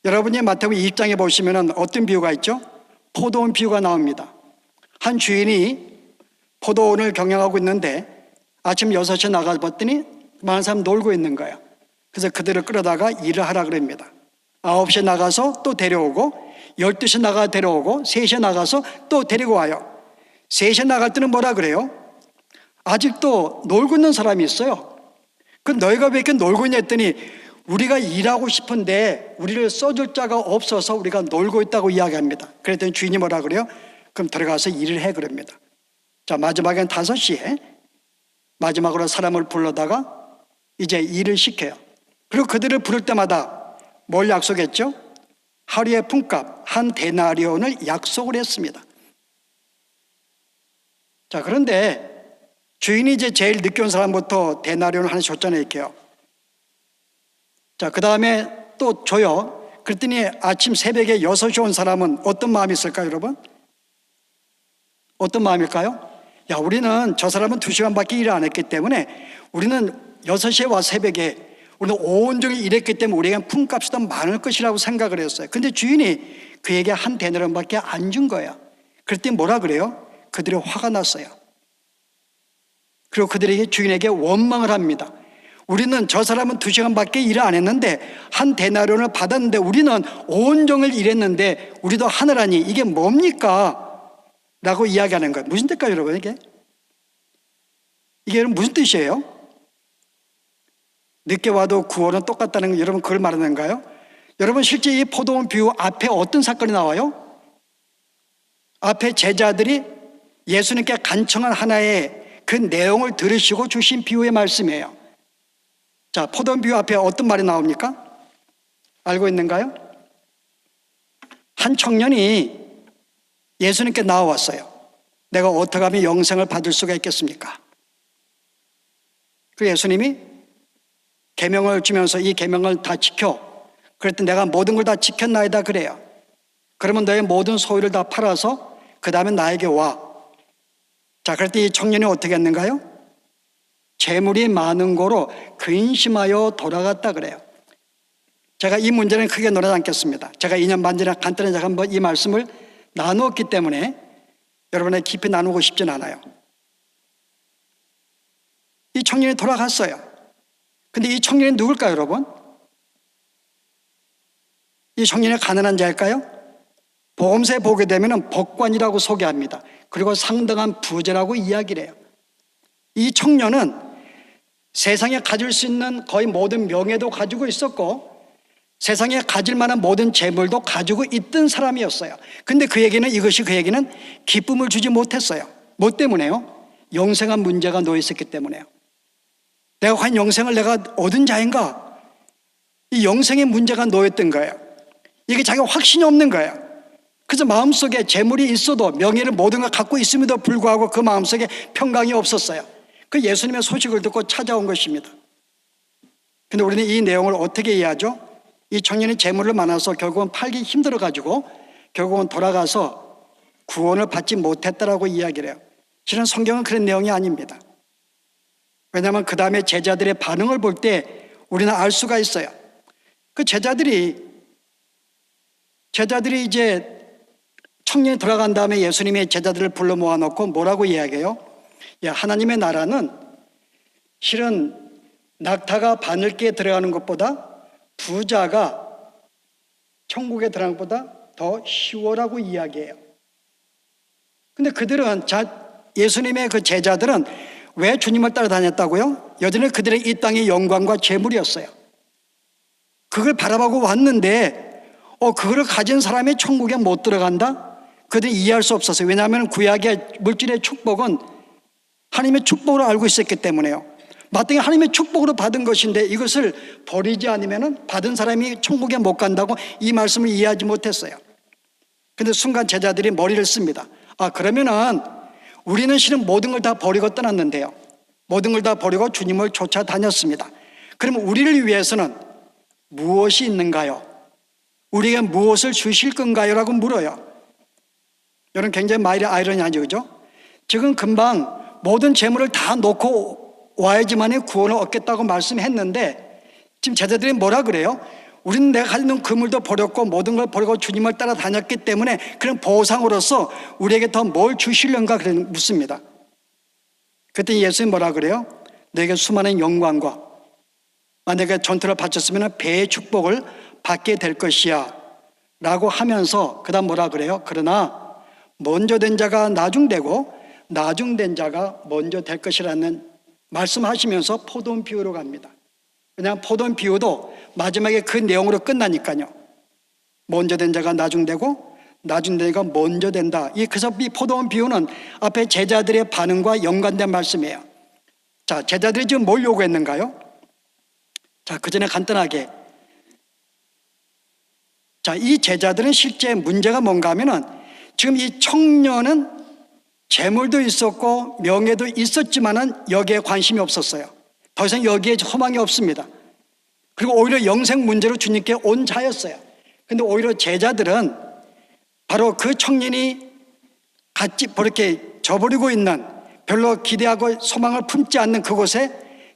여러분이 마태복음 20장에 보시면 어떤 비유가 있죠? 포도원 비유가 나옵니다. 한 주인이 포도원을 경영하고 있는데 아침 6시에 나가봤더니 많은 사람 놀고 있는 거예요. 그래서 그들을 끌어다가 일을 하라 그럽니다. 9시에 나가서 또 데려오고, 12시에 나가 데려오고, 3시에 나가서 또 데리고 와요. 3시에 나갈 때는 뭐라 그래요? 아직도 놀고 있는 사람이 있어요. 그 너희가 왜 이렇게 놀고 있냐 했더니 우리가 일하고 싶은데 우리를 써줄 자가 없어서 우리가 놀고 있다고 이야기합니다. 그랬더니 주인이 뭐라 그래요? 그럼 들어가서 일을 해 그럽니다. 자, 마지막엔 5시에 마지막으로 사람을 불러다가 이제 일을 시켜요. 그리고 그들을 부를 때마다 뭘 약속했죠? 하루의 품값 한 데나리온을 약속을 했습니다. 자, 그런데 주인이 이제 제일 늦게 온 사람부터 데나리온을 하나 줬잖아요, 이렇게요. 자, 그 다음에 또 줘요. 그랬더니 아침 새벽에 6시에 온 사람은 어떤 마음이 있을까요, 여러분? 어떤 마음일까요? 야, 우리는 저 사람은 2시간밖에 일을 안 했기 때문에 우리는 6시에 와 새벽에 우리는 온종일 일했기 때문에 우리에겐 품값이 더 많을 것이라고 생각을 했어요. 근데 주인이 그에게 한 데나리온밖에 안 준 거예요. 그랬더니 뭐라 그래요? 그들이 화가 났어요. 그리고 그들에게 주인에게 원망을 합니다. 우리는 저 사람은 2시간밖에 일을 안 했는데 한 데나리온을 받았는데 우리는 온종일 일했는데 우리도 하느라니 이게 뭡니까? 라고 이야기하는 거예요. 무슨 뜻일까요, 여러분? 이게 무슨 뜻이에요? 늦게 와도 구원은 똑같다는 거, 여러분 그걸 말하는 건가요? 여러분, 실제 이 포도원 비유 앞에 어떤 사건이 나와요? 앞에 제자들이 예수님께 간청한 하나의 그 내용을 들으시고 주신 비유의 말씀이에요. 자, 포도원 비유 앞에 어떤 말이 나옵니까? 알고 있는가요? 한 청년이 예수님께 나와왔어요. 내가 어떻게 하면 영생을 받을 수가 있겠습니까? 그 예수님이 계명을 주면서 이 계명을 다 지켜. 그랬더니 내가 모든 걸 다 지켰나이다 그래요. 그러면 너의 모든 소유를 다 팔아서 그 다음에 나에게 와. 자, 그랬더니 이 청년이 어떻게 했는가요? 재물이 많은 고로 근심하여 돌아갔다 그래요. 제가 이 문제는 크게 논하지 않겠습니다. 제가 2년 반 전에 간단히 제가 한번 이 말씀을 나누었기 때문에 여러분의 깊이 나누고 싶진 않아요. 이 청년이 돌아갔어요. 근데 이 청년이 누굴까요, 여러분? 이 청년이 가난한 자일까요? 복음서에 보게 되면 법관이라고 소개합니다. 그리고 상당한 부자라고 이야기를 해요. 이 청년은 세상에 가질 수 있는 거의 모든 명예도 가지고 있었고 세상에 가질 만한 모든 재물도 가지고 있던 사람이었어요. 근데 이것이 그에게는 기쁨을 주지 못했어요. 뭐 때문에요? 영생한 문제가 놓여 있었기 때문에요. 내가 과연 영생을 내가 얻은 자인가? 이 영생의 문제가 놓였던 거예요. 이게 자기가 확신이 없는 거예요. 그래서 마음속에 재물이 있어도 명예를 모든 걸 갖고 있음에도 불구하고 그 마음속에 평강이 없었어요. 그 예수님의 소식을 듣고 찾아온 것입니다. 근데 우리는 이 내용을 어떻게 이해하죠? 이 청년이 재물을 많아서 결국은 팔기 힘들어가지고 결국은 돌아가서 구원을 받지 못했다라고 이야기를 해요. 실은 성경은 그런 내용이 아닙니다. 왜냐하면 그 다음에 제자들의 반응을 볼 때 우리는 알 수가 있어요. 그 제자들이 이제 청년이 돌아간 다음에 예수님의 제자들을 불러 모아놓고 뭐라고 이야기해요? 야, 하나님의 나라는 실은 낙타가 바늘기에 들어가는 것보다 부자가 천국에 들어가는 것보다 더 쉬워라고 이야기해요. 근데 그들은 예수님의 그 제자들은 왜 주님을 따라다녔다고요? 여전히 그들의 이 땅의 영광과 재물이었어요. 그걸 바라보고 왔는데 그걸 가진 사람이 천국에 못 들어간다? 그들이 이해할 수 없었어요. 왜냐하면 구약의 물질의 축복은 하나님의 축복으로 알고 있었기 때문에요. 마땅히 하나님의 축복으로 받은 것인데 이것을 버리지 않으면 받은 사람이 천국에 못 간다고 이 말씀을 이해하지 못했어요. 그런데 순간 제자들이 머리를 씁니다. 그러면은 우리는 실은 모든 걸 다 버리고 떠났는데요. 모든 걸 다 버리고 주님을 쫓아다녔습니다. 그러면 우리를 위해서는 무엇이 있는가요? 우리에게 무엇을 주실 건가요? 라고 물어요. 여러분 굉장히 아이러니하죠, 그죠? 지금 금방 모든 재물을 다 놓고 와야지만이 구원을 얻겠다고 말씀했는데 지금 제자들이 뭐라 그래요? 우리는 내가 가지고 있는 그물도 버렸고 모든 걸 버리고 주님을 따라 다녔기 때문에 그런 보상으로서 우리에게 더 뭘 주시려는가 묻습니다. 그때 예수님 뭐라 그래요? 너에게 수많은 영광과 만약에 전투를 바쳤으면 배의 축복을 받게 될 것이야 라고 하면서 그 다음 뭐라 그래요? 그러나 먼저 된 자가 나중되고 나중된 자가 먼저 될 것이라는 말씀하시면서 포도원 비유로 갑니다. 그냥 포도원 비유도 마지막에 그 내용으로 끝나니까요. 먼저 된 자가 나중되고 나중된 자가 먼저 된다. 그래서 이 포도원 비유는 앞에 제자들의 반응과 연관된 말씀이에요. 자, 제자들이 지금 뭘 요구했는가요? 자, 그 전에 간단하게 이 제자들은 실제 문제가 뭔가 하면은 지금 이 청년은 재물도 있었고 명예도 있었지만은 여기에 관심이 없었어요. 더 이상 여기에 소망이 없습니다. 그리고 오히려 영생 문제로 주님께 온 자였어요. 근데 오히려 제자들은 바로 그 청년이 같이 이렇게 저버리고 있는 별로 기대하고 소망을 품지 않는 그곳에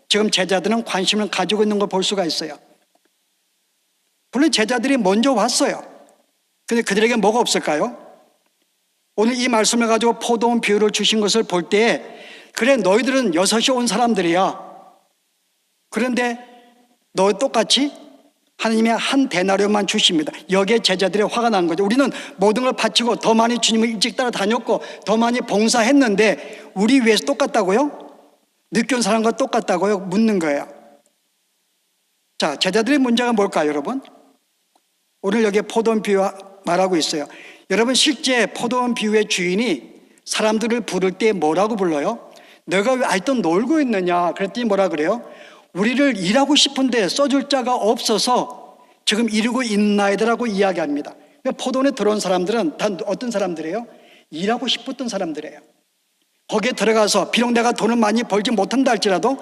지금 제자들은 관심을 가지고 있는 걸 볼 수가 있어요. 물론 제자들이 먼저 왔어요. 근데 그들에게 뭐가 없을까요? 오늘 이 말씀을 가지고 포도원 비유를 주신 것을 볼 때 그래 너희들은 6시 온 사람들이야. 그런데 너 똑같이 하나님의 한 데나리온만 주십니다. 여기에 제자들이 화가 난 거죠. 우리는 모든 걸 바치고 더 많이 주님을 일찍 따라다녔고 더 많이 봉사했는데 우리 위해서 똑같다고요? 늦게 온 사람과 똑같다고요? 묻는 거예요. 자, 제자들의 문제가 뭘까요, 여러분? 오늘 여기에 포도원 비유 말하고 있어요. 여러분 실제 포도원 비유의 주인이 사람들을 부를 때 뭐라고 불러요? 너가 왜 아직도 놀고 있느냐? 그랬더니 뭐라 그래요? 우리를 일하고 싶은데 써줄 자가 없어서 지금 이러고 있나이다라고 이야기합니다. 포도원에 들어온 사람들은 다 어떤 사람들이에요? 일하고 싶었던 사람들이에요. 거기에 들어가서 비록 내가 돈을 많이 벌지 못한다 할지라도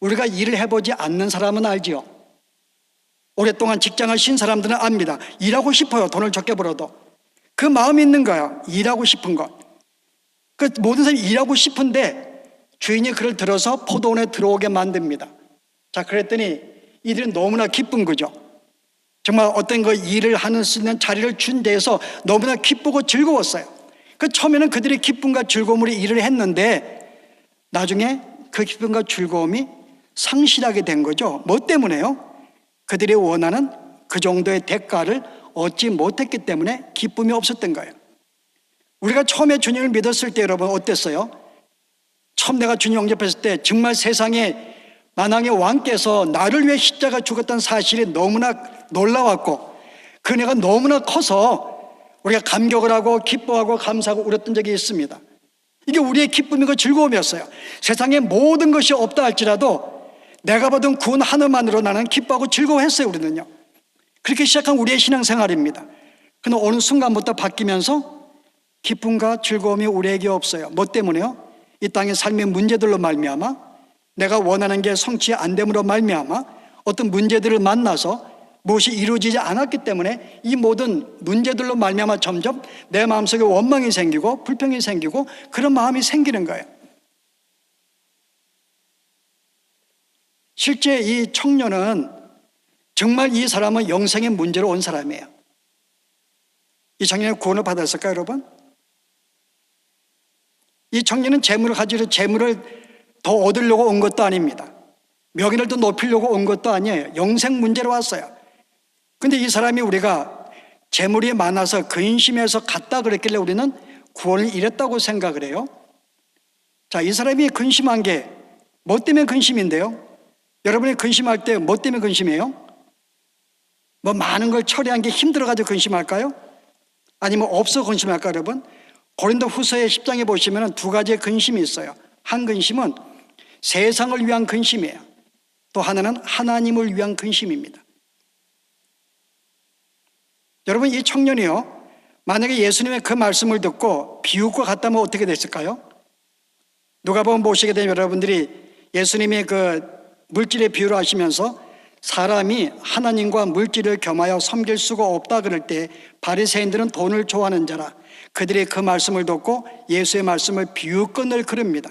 우리가 일을 해보지 않는 사람은 알지요. 오랫동안 직장을 쉰 사람들은 압니다. 일하고 싶어요. 돈을 적게 벌어도. 그 마음이 있는 거야. 일하고 싶은 것. 그 모든 사람이 일하고 싶은데 주인이 그를 들어서 포도원에 들어오게 만듭니다. 자, 그랬더니 이들은 너무나 기쁜 거죠. 정말 어떤 그 일을 하는 수 있는 자리를 준 데에서 너무나 기쁘고 즐거웠어요. 그 처음에는 그들이 기쁨과 즐거움으로 일을 했는데 나중에 그 기쁨과 즐거움이 상실하게 된 거죠. 뭐 때문에요? 그들이 원하는 그 정도의 대가를 얻지 못했기 때문에 기쁨이 없었던 거예요. 우리가 처음에 주님을 믿었을 때 여러분 어땠어요? 처음 내가 주님 영접했을 때 정말 세상에 만왕의 왕께서 나를 위해 십자가 죽었다는 사실이 너무나 놀라웠고 그 은혜가 너무나 커서 우리가 감격을 하고 기뻐하고 감사하고 울었던 적이 있습니다. 이게 우리의 기쁨이고 즐거움이었어요. 세상에 모든 것이 없다 할지라도 내가 받은 구원 하나만으로 나는 기뻐하고 즐거워했어요. 우리는요. 그렇게 시작한 우리의 신앙생활입니다. 그런데 어느 순간부터 바뀌면서 기쁨과 즐거움이 우리에게 없어요. 뭐 때문에요? 이 땅의 삶의 문제들로 말미암아 내가 원하는 게 성취 안 됨으로 말미암아 어떤 문제들을 만나서 무엇이 이루어지지 않았기 때문에 이 모든 문제들로 말미암아 점점 내 마음속에 원망이 생기고 불평이 생기고 그런 마음이 생기는 거예요. 실제 이 청년은 정말 이 사람은 영생의 문제로 온 사람이에요. 이 청년이 구원을 받았을까요, 여러분? 이 청년은 재물을 가지고 재물을 더 얻으려고 온 것도 아닙니다. 명예를 더 높이려고 온 것도 아니에요. 영생 문제로 왔어요. 근데 이 사람이 우리가 재물이 많아서 근심해서 갔다 그랬길래 우리는 구원을 잃었다고 생각을 해요. 자, 이 사람이 근심한 게 뭐 때문에 근심인데요? 여러분이 근심할 때 뭐 때문에 근심해요? 뭐 많은 걸 처리한 게 힘들어가지고 근심할까요? 아니면 없어 근심할까요, 여러분? 고린도 후서의 10장에 보시면 두 가지의 근심이 있어요. 한 근심은 세상을 위한 근심이에요. 또 하나는 하나님을 위한 근심입니다. 여러분, 이 청년이요, 만약에 예수님의 그 말씀을 듣고 비웃고 갔다면 어떻게 됐을까요? 누가복음 보시게 되면 여러분들이 예수님이 그 물질의 비유를 하시면서 사람이 하나님과 물질을 겸하여 섬길 수가 없다 그럴 때 바리새인들은 돈을 좋아하는 자라 그들이 그 말씀을 듣고 예수의 말씀을 비웃건을 그럽니다.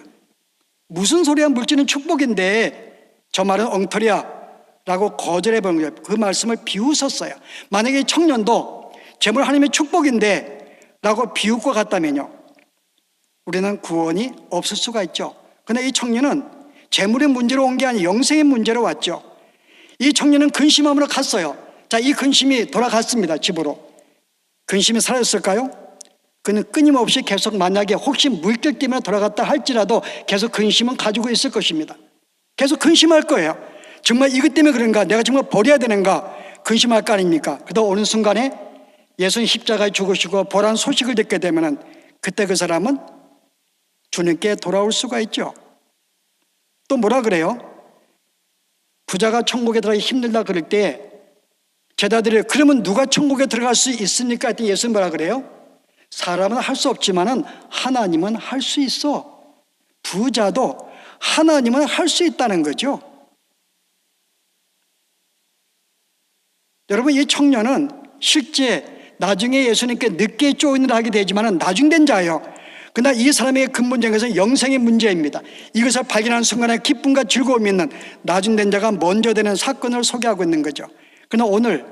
무슨 소리야, 물질은 축복인데 저 말은 엉터리야 라고 거절해 버린 거예요. 그 말씀을 비웃었어요. 만약에 청년도 재물 하나님의 축복인데 라고 비웃고 갔다면요, 우리는 구원이 없을 수가 있죠. 그런데 이 청년은 재물의 문제로 온 게 아니라 영생의 문제로 왔죠. 이 청년은 근심함으로 갔어요. 자, 이 근심이 돌아갔습니다. 집으로. 근심이 사라졌을까요? 그는 끊임없이 계속 만약에 혹시 물질 때문에 돌아갔다 할지라도 계속 근심은 가지고 있을 것입니다. 계속 근심할 거예요. 정말 이것 때문에 그런가? 내가 정말 버려야 되는가? 근심할 거 아닙니까? 그러다 어느 순간에 예수님 십자가에 죽으시고 보란 소식을 듣게 되면은 그때 그 사람은 주님께 돌아올 수가 있죠. 또 뭐라 그래요? 부자가 천국에 들어가기 힘들다 그럴 때 제자들이 그러면 누가 천국에 들어갈 수 있습니까? 했더니 예수는 뭐라 그래요? 사람은 할 수 없지만은 하나님은 할 수 있어. 부자도 하나님은 할 수 있다는 거죠. 여러분, 이 청년은 실제 나중에 예수님께 늦게 조인을 하게 되지만은 나중된 자예요. 그러나 이 사람의 근본적인 것은 영생의 문제입니다. 이것을 발견하는 순간에 기쁨과 즐거움이 있는 나중된 자가 먼저 되는 사건을 소개하고 있는 거죠. 그러나 오늘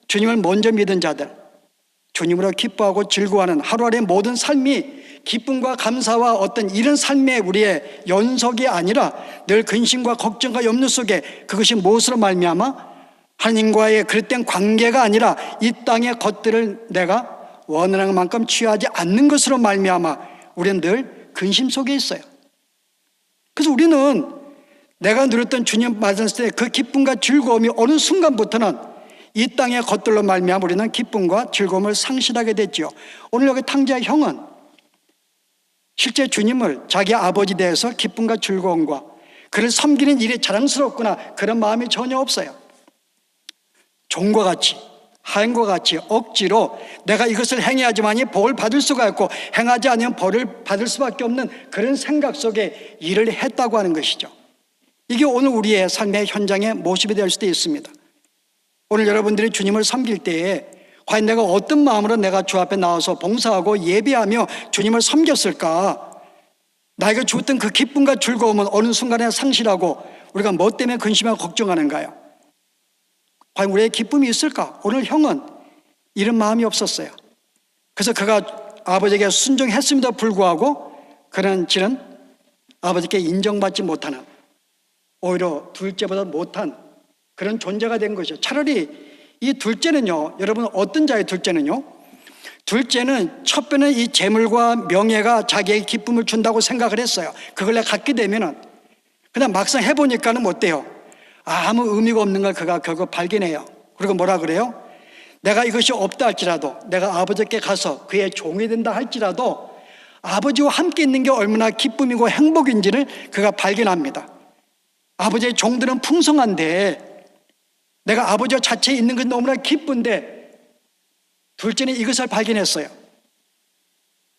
주님을 먼저 믿은 자들, 주님으로 기뻐하고 즐거워하는 하루하루의 모든 삶이 기쁨과 감사와 어떤 이런 삶의 우리의 연속이 아니라 늘 근심과 걱정과 염려 속에 그것이 무엇으로 말미암아 하나님과의 그릇된 관계가 아니라 이 땅의 것들을 내가 원하는 만큼 취하지 않는 것으로 말미암아 우리는 늘 근심 속에 있어요. 그래서 우리는 내가 누렸던 주님 맞았을 때 그 기쁨과 즐거움이 어느 순간부터는 이 땅의 것들로 말미암아 우리는 기쁨과 즐거움을 상실하게 됐죠. 오늘 여기 탕자 형은 실제 주님을 자기 아버지 대해서 기쁨과 즐거움과 그를 섬기는 일이 자랑스럽구나 그런 마음이 전혀 없어요. 종과 같이 하인과 같이 억지로 내가 이것을 행해야지만이 복을 받을 수가 있고 행하지 않으면 벌을 받을 수밖에 없는 그런 생각 속에 일을 했다고 하는 것이죠. 이게 오늘 우리의 삶의 현장의 모습이 될 수도 있습니다. 오늘 여러분들이 주님을 섬길 때에 과연 내가 어떤 마음으로 내가 주 앞에 나와서 봉사하고 예배하며 주님을 섬겼을까? 나에게 주었던 그 기쁨과 즐거움은 어느 순간에 상실하고 우리가 뭐 때문에 근심하고 걱정하는가요? 과연 우리의 기쁨이 있을까? 오늘 형은 이런 마음이 없었어요. 그래서 그가 아버지에게 순종했음에도 불구하고 그는 지는 아버지께 인정받지 못하는, 오히려 둘째보다 못한 그런 존재가 된 것이죠. 차라리 이 둘째는요, 여러분 어떤 자의 둘째는요? 둘째는 첫째는 이 재물과 명예가 자기에게 기쁨을 준다고 생각을 했어요. 그걸 내가 갖게 되면은, 그냥 막상 해보니까는 못 돼요. 아무 의미가 없는 걸 그가 결국 발견해요. 그리고 뭐라 그래요? 내가 이것이 없다 할지라도, 내가 아버지께 가서 그의 종이 된다 할지라도 아버지와 함께 있는 게 얼마나 기쁨이고 행복인지를 그가 발견합니다. 아버지의 종들은 풍성한데 내가 아버지와 자체에 있는 건 너무나 기쁜데, 둘째는 이것을 발견했어요.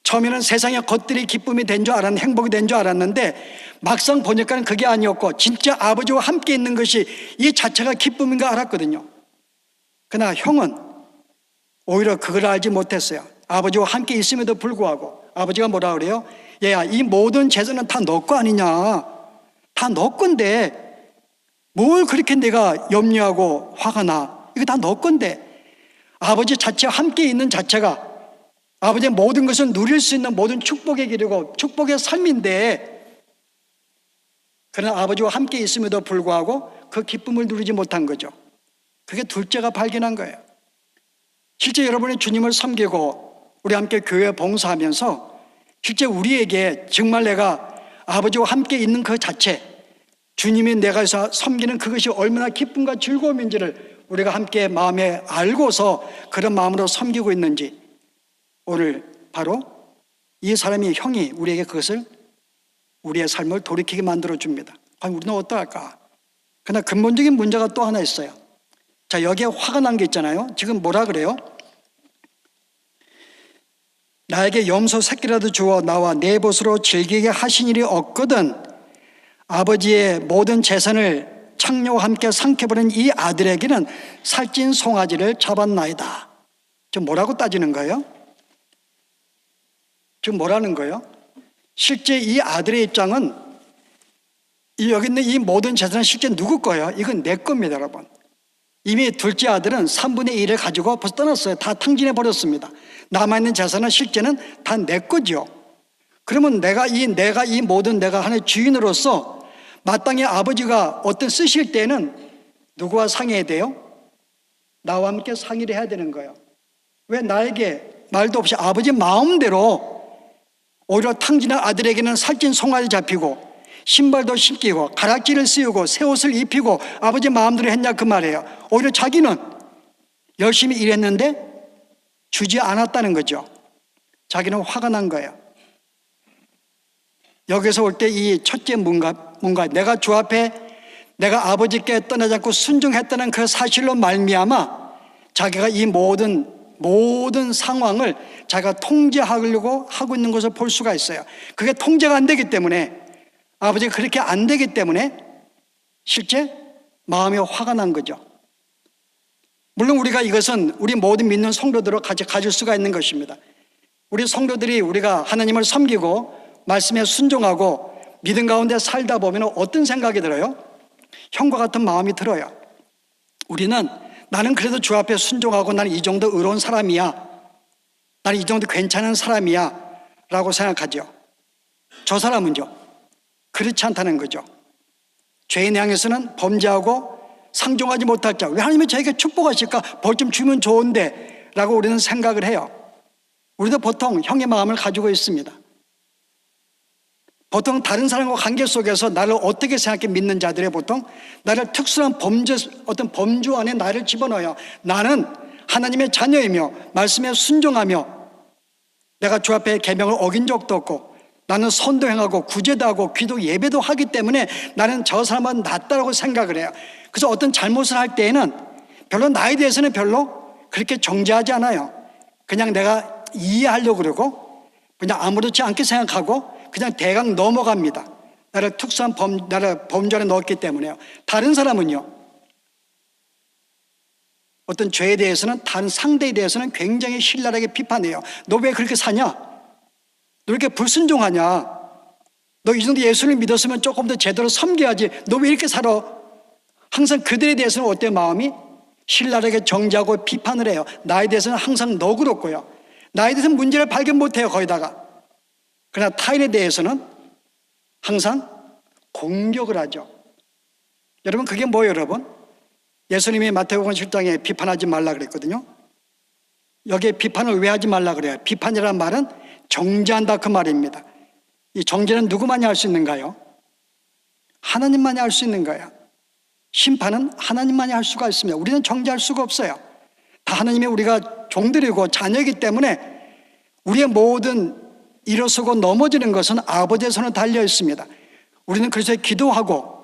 처음에는 세상의 것들이 기쁨이 된 줄 알았는데, 행복이 된 줄 알았는데 막상 보니까는 그게 아니었고 진짜 아버지와 함께 있는 것이 이 자체가 기쁨인가 알았거든요. 그러나 형은 오히려 그걸 알지 못했어요. 아버지와 함께 있음에도 불구하고 아버지가 뭐라 그래요? 얘야, 이 모든 재산은 다 너 거 아니냐, 다 너 건데 뭘 그렇게 내가 염려하고 화가 나, 이거 다 너 건데. 아버지 자체와 함께 있는 자체가 아버지의 모든 것을 누릴 수 있는 모든 축복의 길이고 축복의 삶인데, 그러나 아버지와 함께 있음에도 불구하고 그 기쁨을 누리지 못한 거죠. 그게 둘째가 발견한 거예요. 실제 여러분이 주님을 섬기고 우리 함께 교회 봉사하면서 실제 우리에게 정말 내가 아버지와 함께 있는 그 자체, 주님이 내가 섬기는 그것이 얼마나 기쁨과 즐거움인지를 우리가 함께 마음에 알고서 그런 마음으로 섬기고 있는지, 오늘 바로 이 사람이, 형이 우리에게 그것을, 우리의 삶을 돌이키게 만들어줍니다. 과연 우리는 어떠할까? 그러나 근본적인 문제가 또 하나 있어요. 자, 여기에 화가 난 게 있잖아요. 지금 뭐라 그래요? 나에게 염소 새끼라도 주어 나와 내 벗으로 즐기게 하신 일이 없거든 아버지의 모든 재산을 창녀와 함께 삼켜버린 이 아들에게는 살찐 송아지를 잡았나이다. 지금 뭐라고 따지는 거예요? 지금 뭐라는 거예요? 실제 이 아들의 입장은, 여기 있는 이 모든 재산은 실제 누구 거예요? 이건 내 겁니다, 여러분. 이미 둘째 아들은 3분의 1을 가지고 벌써 떠났어요. 다 탕진해 버렸습니다. 남아있는 재산은 실제는 다 내 거죠. 그러면 내가 이 모든 내가 하나의 주인으로서 마땅히 아버지가 어떤 쓰실 때는 누구와 상의해야 돼요? 나와 함께 상의를 해야 되는 거예요. 왜 나에게 말도 없이 아버지 마음대로, 오히려 탕진한 아들에게는 살찐 송아지 잡히고 신발도 신기고 가락지를 씌우고 새 옷을 입히고 아버지 마음대로 했냐 그 말이에요. 오히려 자기는 열심히 일했는데 주지 않았다는 거죠. 자기는 화가 난 거예요. 여기서 올 때 이 첫째 뭔가 내가 주 앞에 내가 아버지께 떠나지 않고 순종했다는 그 사실로 말미암아 자기가 이 모든 상황을 자기가 통제하려고 하고 있는 것을 볼 수가 있어요. 그게 통제가 안 되기 때문에, 아버지가 그렇게 안 되기 때문에 실제 마음에 화가 난 거죠. 물론 우리가 이것은 우리 모든 믿는 성도들로 가질 수가 있는 것입니다. 우리 성도들이 우리가 하나님을 섬기고 말씀에 순종하고 믿음 가운데 살다 보면 어떤 생각이 들어요? 형과 같은 마음이 들어요. 우리는 나는 그래도 주 앞에 순종하고 나는 이 정도 의로운 사람이야, 나는 이 정도 괜찮은 사람이야 라고 생각하죠. 저 사람은요, 그렇지 않다는 거죠. 죄인 향해서는 범죄하고 상종하지 못할 자, 왜 하나님이 저에게 축복하실까? 벌 좀 주면 좋은데 라고 우리는 생각을 해요. 우리도 보통 형의 마음을 가지고 있습니다. 보통 다른 사람과 관계 속에서 나를 어떻게 생각해 믿는 자들이 보통 나를 특수한 어떤 범주 안에 나를 집어넣어요. 나는 하나님의 자녀이며 말씀에 순종하며 내가 주 앞에 계명을 어긴 적도 없고 나는 선도 행하고 구제도 하고 기도 예배도 하기 때문에 나는 저 사람은 낫다라고 생각을 해요. 그래서 어떤 잘못을 할 때에는 별로 나에 대해서는 별로 그렇게 정죄하지 않아요. 그냥 내가 이해하려고 그러고 그냥 아무렇지 않게 생각하고 그냥 대강 넘어갑니다. 나를 특수한 나를 범죄 안에 넣었기 때문에요. 다른 사람은요, 어떤 죄에 대해서는, 다른 상대에 대해서는 굉장히 신랄하게 비판해요. 너 왜 그렇게 사냐? 너 이렇게 불순종하냐? 너 이 정도 예수를 믿었으면 조금 더 제대로 섬겨야지. 너 왜 이렇게 살아? 항상 그들에 대해서는 어때요? 마음이 신랄하게 정죄하고 비판을 해요. 나에 대해서는 항상 너그럽고요. 나에 대해서는 문제를 발견 못해요, 거기다가. 그러나 타인에 대해서는 항상 공격을 하죠. 여러분, 그게 뭐예요, 여러분? 예수님이 마태복음 7장에 비판하지 말라 그랬거든요. 여기에 비판을 왜 하지 말라 그래요? 비판이라는 말은 정죄한다, 그 말입니다. 이 정죄는 누구만이 할 수 있는가요? 하나님만이 할 수 있는 거예요. 심판은 하나님만이 할 수가 있습니다. 우리는 정죄할 수가 없어요. 다 하나님의 우리가 종들이고 자녀이기 때문에 우리의 모든 일어서고 넘어지는 것은 아버지의 손에 달려 있습니다. 우리는 그래서 기도하고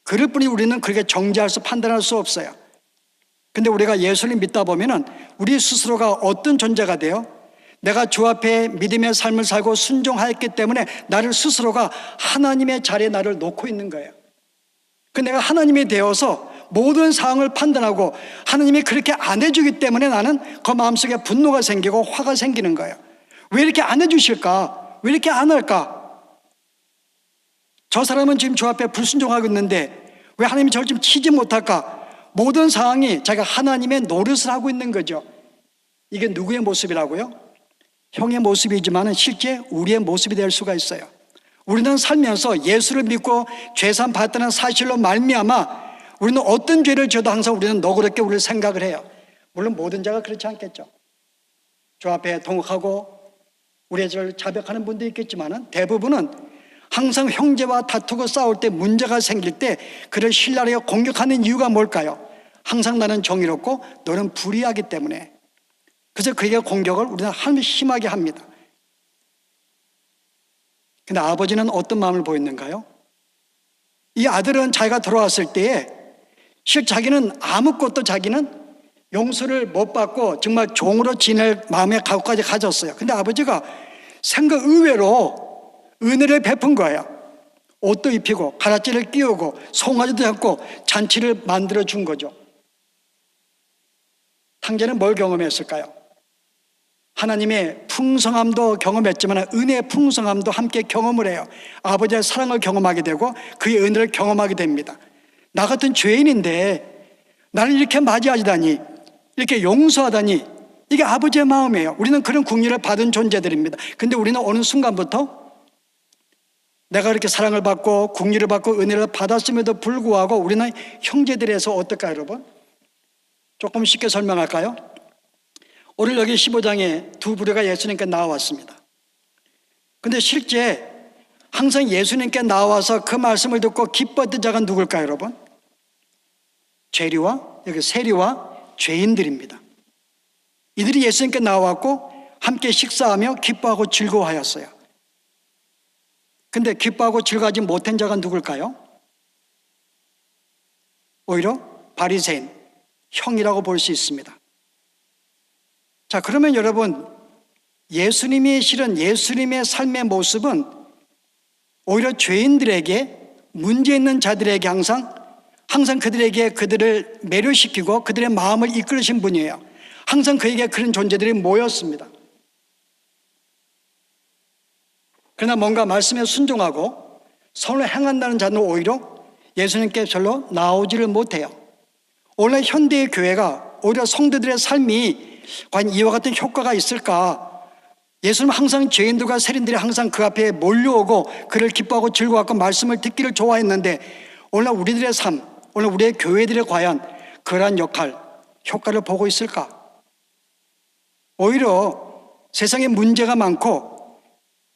그럴 뿐이 우리는 그렇게 정죄할 수, 판단할 수 없어요. 근데 우리가 예수를 믿다 보면은 우리 스스로가 어떤 존재가 돼요? 내가 주 앞에 믿음의 삶을 살고 순종하였기 때문에 나를 스스로가 하나님의 자리에 나를 놓고 있는 거예요. 그 내가 하나님이 되어서 모든 상황을 판단하고 하나님이 그렇게 안 해주기 때문에 나는 그 마음속에 분노가 생기고 화가 생기는 거예요. 왜 이렇게 안 해주실까? 왜 이렇게 안 할까? 저 사람은 지금 주 앞에 불순종하고 있는데 왜 하나님이 저를 좀 치지 못할까? 모든 상황이 자기가 하나님의 노릇을 하고 있는 거죠. 이게 누구의 모습이라고요? 형의 모습이지만 실제 우리의 모습이 될 수가 있어요. 우리는 살면서 예수를 믿고 죄산 받았다는 사실로 말미암아 우리는 어떤 죄를 지어도 항상 우리는 너그럽게 우리를 생각을 해요. 물론 모든 자가 그렇지 않겠죠. 주 앞에 통곡하고 우리의 죄를 자백하는 분도 있겠지만 대부분은 항상 형제와 다투고 싸울 때, 문제가 생길 때 그를 신랄하게 공격하는 이유가 뭘까요? 항상 나는 정의롭고 너는 불의하기 때문에. 그래서 그에게 공격을 우리는 심하게 합니다. 근데 아버지는 어떤 마음을 보였는가요? 이 아들은 자기가 돌아왔을 때에 실 자기는 아무것도 자기는 용서를 못 받고 정말 종으로 지낼 마음의 각오까지 가졌어요. 근데 아버지가 생각 의외로 은혜를 베푼 거예요. 옷도 입히고 가라지를 끼우고 송아지도 잡고 잔치를 만들어 준 거죠. 탕자는 뭘 경험했을까요? 하나님의 풍성함도 경험했지만 은혜의 풍성함도 함께 경험을 해요. 아버지의 사랑을 경험하게 되고 그의 은혜를 경험하게 됩니다. 나 같은 죄인인데 나를 이렇게 맞이하다니, 이렇게 용서하다니, 이게 아버지의 마음이에요. 우리는 그런 긍휼을 받은 존재들입니다. 근데 우리는 어느 순간부터 내가 이렇게 사랑을 받고 긍휼을 받고 은혜를 받았음에도 불구하고 우리는 형제들에서 어떨까요, 여러분? 조금 쉽게 설명할까요? 오늘 여기 15장에 두 부류가 예수님께 나와왔습니다. 근데 실제 항상 예수님께 나와서 그 말씀을 듣고 기뻤던 자가 누굴까요, 여러분? 세리와 죄인들입니다. 이들이 예수님께 나와왔고 함께 식사하며 기뻐하고 즐거워하였어요. 근데 기뻐하고 즐거워하지 못한 자가 누굴까요? 오히려 바리새인, 형이라고 볼 수 있습니다. 자, 그러면 여러분, 예수님이 실은 예수님의 삶의 모습은 오히려 죄인들에게, 문제 있는 자들에게 항상 그들에게 그들을 매료시키고 그들의 마음을 이끌으신 분이에요. 항상 그에게 그런 존재들이 모였습니다. 그러나 뭔가 말씀에 순종하고 선을 행한다는 자는 오히려 예수님께 별로 나오지를 못해요. 원래 현대의 교회가 오히려 성도들의 삶이 과연 이와 같은 효과가 있을까? 예수님은 항상 죄인들과 세린들이 항상 그 앞에 몰려오고 그를 기뻐하고 즐거워하고 말씀을 듣기를 좋아했는데 오늘 우리들의 삶, 오늘 우리의 교회들이 과연 그러한 효과를 보고 있을까? 오히려 세상에 문제가 많고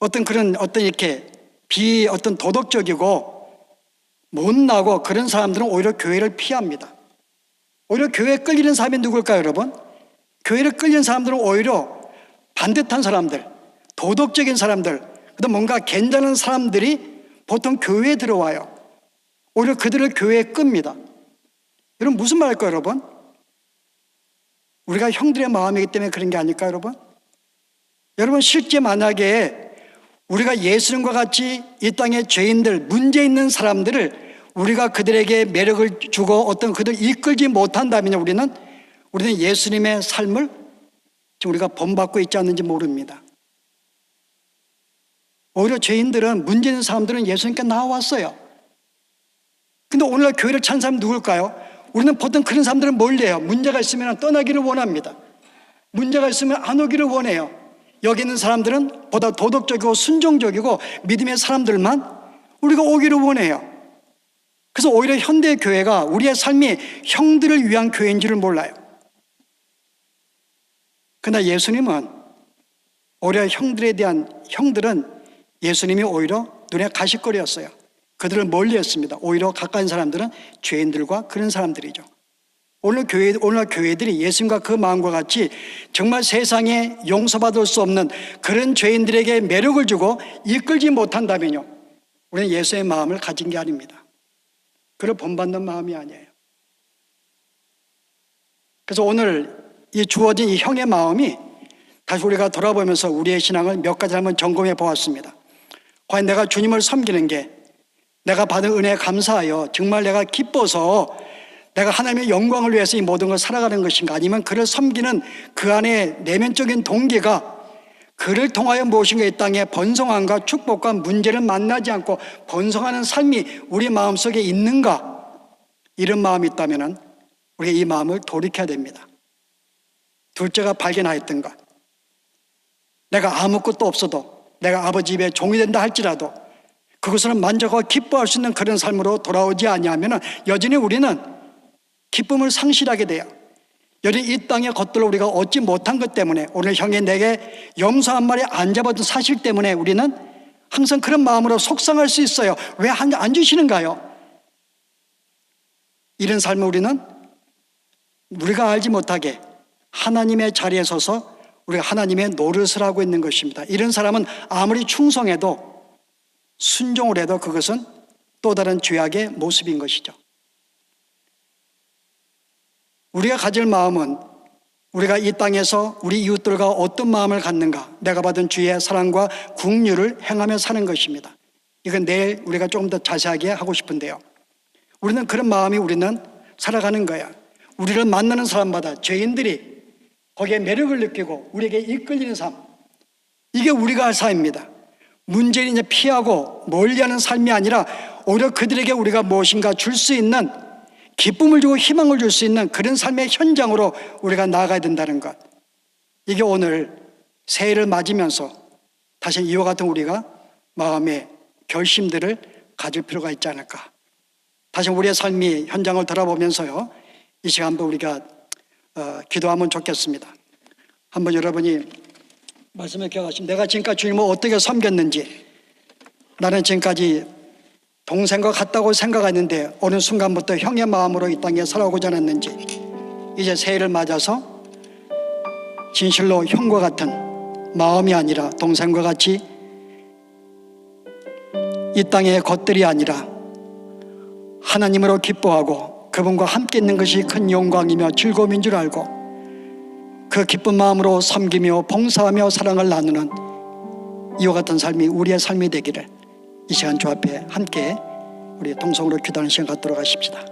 어떤 이렇게 어떤 도덕적이고 못나고 그런 사람들은 오히려 교회를 피합니다. 오히려 교회에 끌리는 사람이 누굴까요, 여러분? 교회를 끌리는 사람들은 오히려 반듯한 사람들, 도덕적인 사람들, 그다음 뭔가 괜찮은 사람들이 보통 교회에 들어와요. 오히려 그들을 교회에 끕니다. 여러분, 무슨 말일까요, 여러분? 우리가 형들의 마음이기 때문에 그런 게 아닐까요, 여러분? 여러분, 실제 만약에 우리가 예수님과 같이 이 땅의 죄인들, 문제 있는 사람들을 우리가 그들에게 매력을 주고 어떤 그들을 이끌지 못한다면 우리는 예수님의 삶을 지금 우리가 본받고 있지 않는지 모릅니다. 오히려 죄인들은, 문제 있는 사람들은 예수님께 나와왔어요. 근데 오늘날 교회를 찾는 사람은 누굴까요? 우리는 보통 그런 사람들은 뭘 해요? 문제가 있으면 떠나기를 원합니다. 문제가 있으면 안 오기를 원해요. 여기 있는 사람들은 보다 도덕적이고 순종적이고 믿음의 사람들만 우리가 오기를 원해요. 그래서 오히려 현대 교회가 우리의 삶이 형들을 위한 교회인 줄을 몰라요. 그러나 예수님은 오히려 형들은 예수님이 오히려 눈에 가시거리였어요. 그들을 멀리했습니다. 오히려 가까운 사람들은 죄인들과 그런 사람들이죠. 오늘날 교회들이 예수님과 그 마음과 같이 정말 세상에 용서받을 수 없는 그런 죄인들에게 매력을 주고 이끌지 못한다면요, 우리는 예수의 마음을 가진 게 아닙니다. 그를 본받는 마음이 아니에요. 그래서 오늘 이 주어진 이 형의 마음이 다시 우리가 돌아보면서 우리의 신앙을 몇 가지 한번 점검해 보았습니다. 과연 내가 주님을 섬기는 게 내가 받은 은혜에 감사하여 정말 내가 기뻐서 내가 하나님의 영광을 위해서 이 모든 걸 살아가는 것인가, 아니면 그를 섬기는 그 안에 내면적인 동기가 그를 통하여 무엇인가 이 땅에 번성함과 축복과 문제를 만나지 않고 번성하는 삶이 우리 마음속에 있는가, 이런 마음이 있다면 우리가 이 마음을 돌이켜야 됩니다. 둘째가 발견하였던가, 내가 아무것도 없어도 내가 아버지 집에 종이 된다 할지라도 그것을 만족하고 기뻐할 수 있는 그런 삶으로 돌아오지 아니하면 여전히 우리는 기쁨을 상실하게 돼요. 여전히 이 땅의 것들을 우리가 얻지 못한 것 때문에, 오늘 형이 내게 염소 한 마리 안 잡아둔 사실 때문에 우리는 항상 그런 마음으로 속상할 수 있어요. 왜 안 주시는가요? 이런 삶을 우리가 알지 못하게 하나님의 자리에 서서 우리가 하나님의 노릇을 하고 있는 것입니다. 이런 사람은 아무리 충성해도, 순종을 해도 그것은 또 다른 죄악의 모습인 것이죠. 우리가 가질 마음은 우리가 이 땅에서 우리 이웃들과 어떤 마음을 갖는가, 내가 받은 주의 사랑과 긍휼을 행하며 사는 것입니다. 이건 내일 우리가 조금 더 자세하게 하고 싶은데요, 우리는 그런 마음이 우리는 살아가는 거야. 우리를 만나는 사람마다 죄인들이 거기에 매력을 느끼고 우리에게 이끌리는 삶, 이게 우리가 할 삶입니다. 문제를 이제 피하고 멀리하는 삶이 아니라 오히려 그들에게 우리가 무엇인가 줄 수 있는, 기쁨을 주고 희망을 줄 수 있는 그런 삶의 현장으로 우리가 나아가야 된다는 것, 이게 오늘 새해를 맞으면서 다시 이와 같은 우리가 마음의 결심들을 가질 필요가 있지 않을까. 다시 우리의 삶이 현장을 돌아보면서요, 이 시간 한번 우리가 기도하면 좋겠습니다. 한번 여러분이 말씀을 기억하시면, 내가 지금까지 주님을 어떻게 섬겼는지, 나는 지금까지 동생과 같다고 생각했는데 어느 순간부터 형의 마음으로 이 땅에 살아오고자 했는지, 이제 새해를 맞아서 진실로 형과 같은 마음이 아니라 동생과 같이 이 땅의 것들이 아니라 하나님으로 기뻐하고 그분과 함께 있는 것이 큰 영광이며 즐거움인 줄 알고 그 기쁜 마음으로 섬기며 봉사하며 사랑을 나누는 이와 같은 삶이 우리의 삶이 되기를 이 시간 주 앞에 함께 우리 통성으로 기도하는 시간 갖도록 하십시다.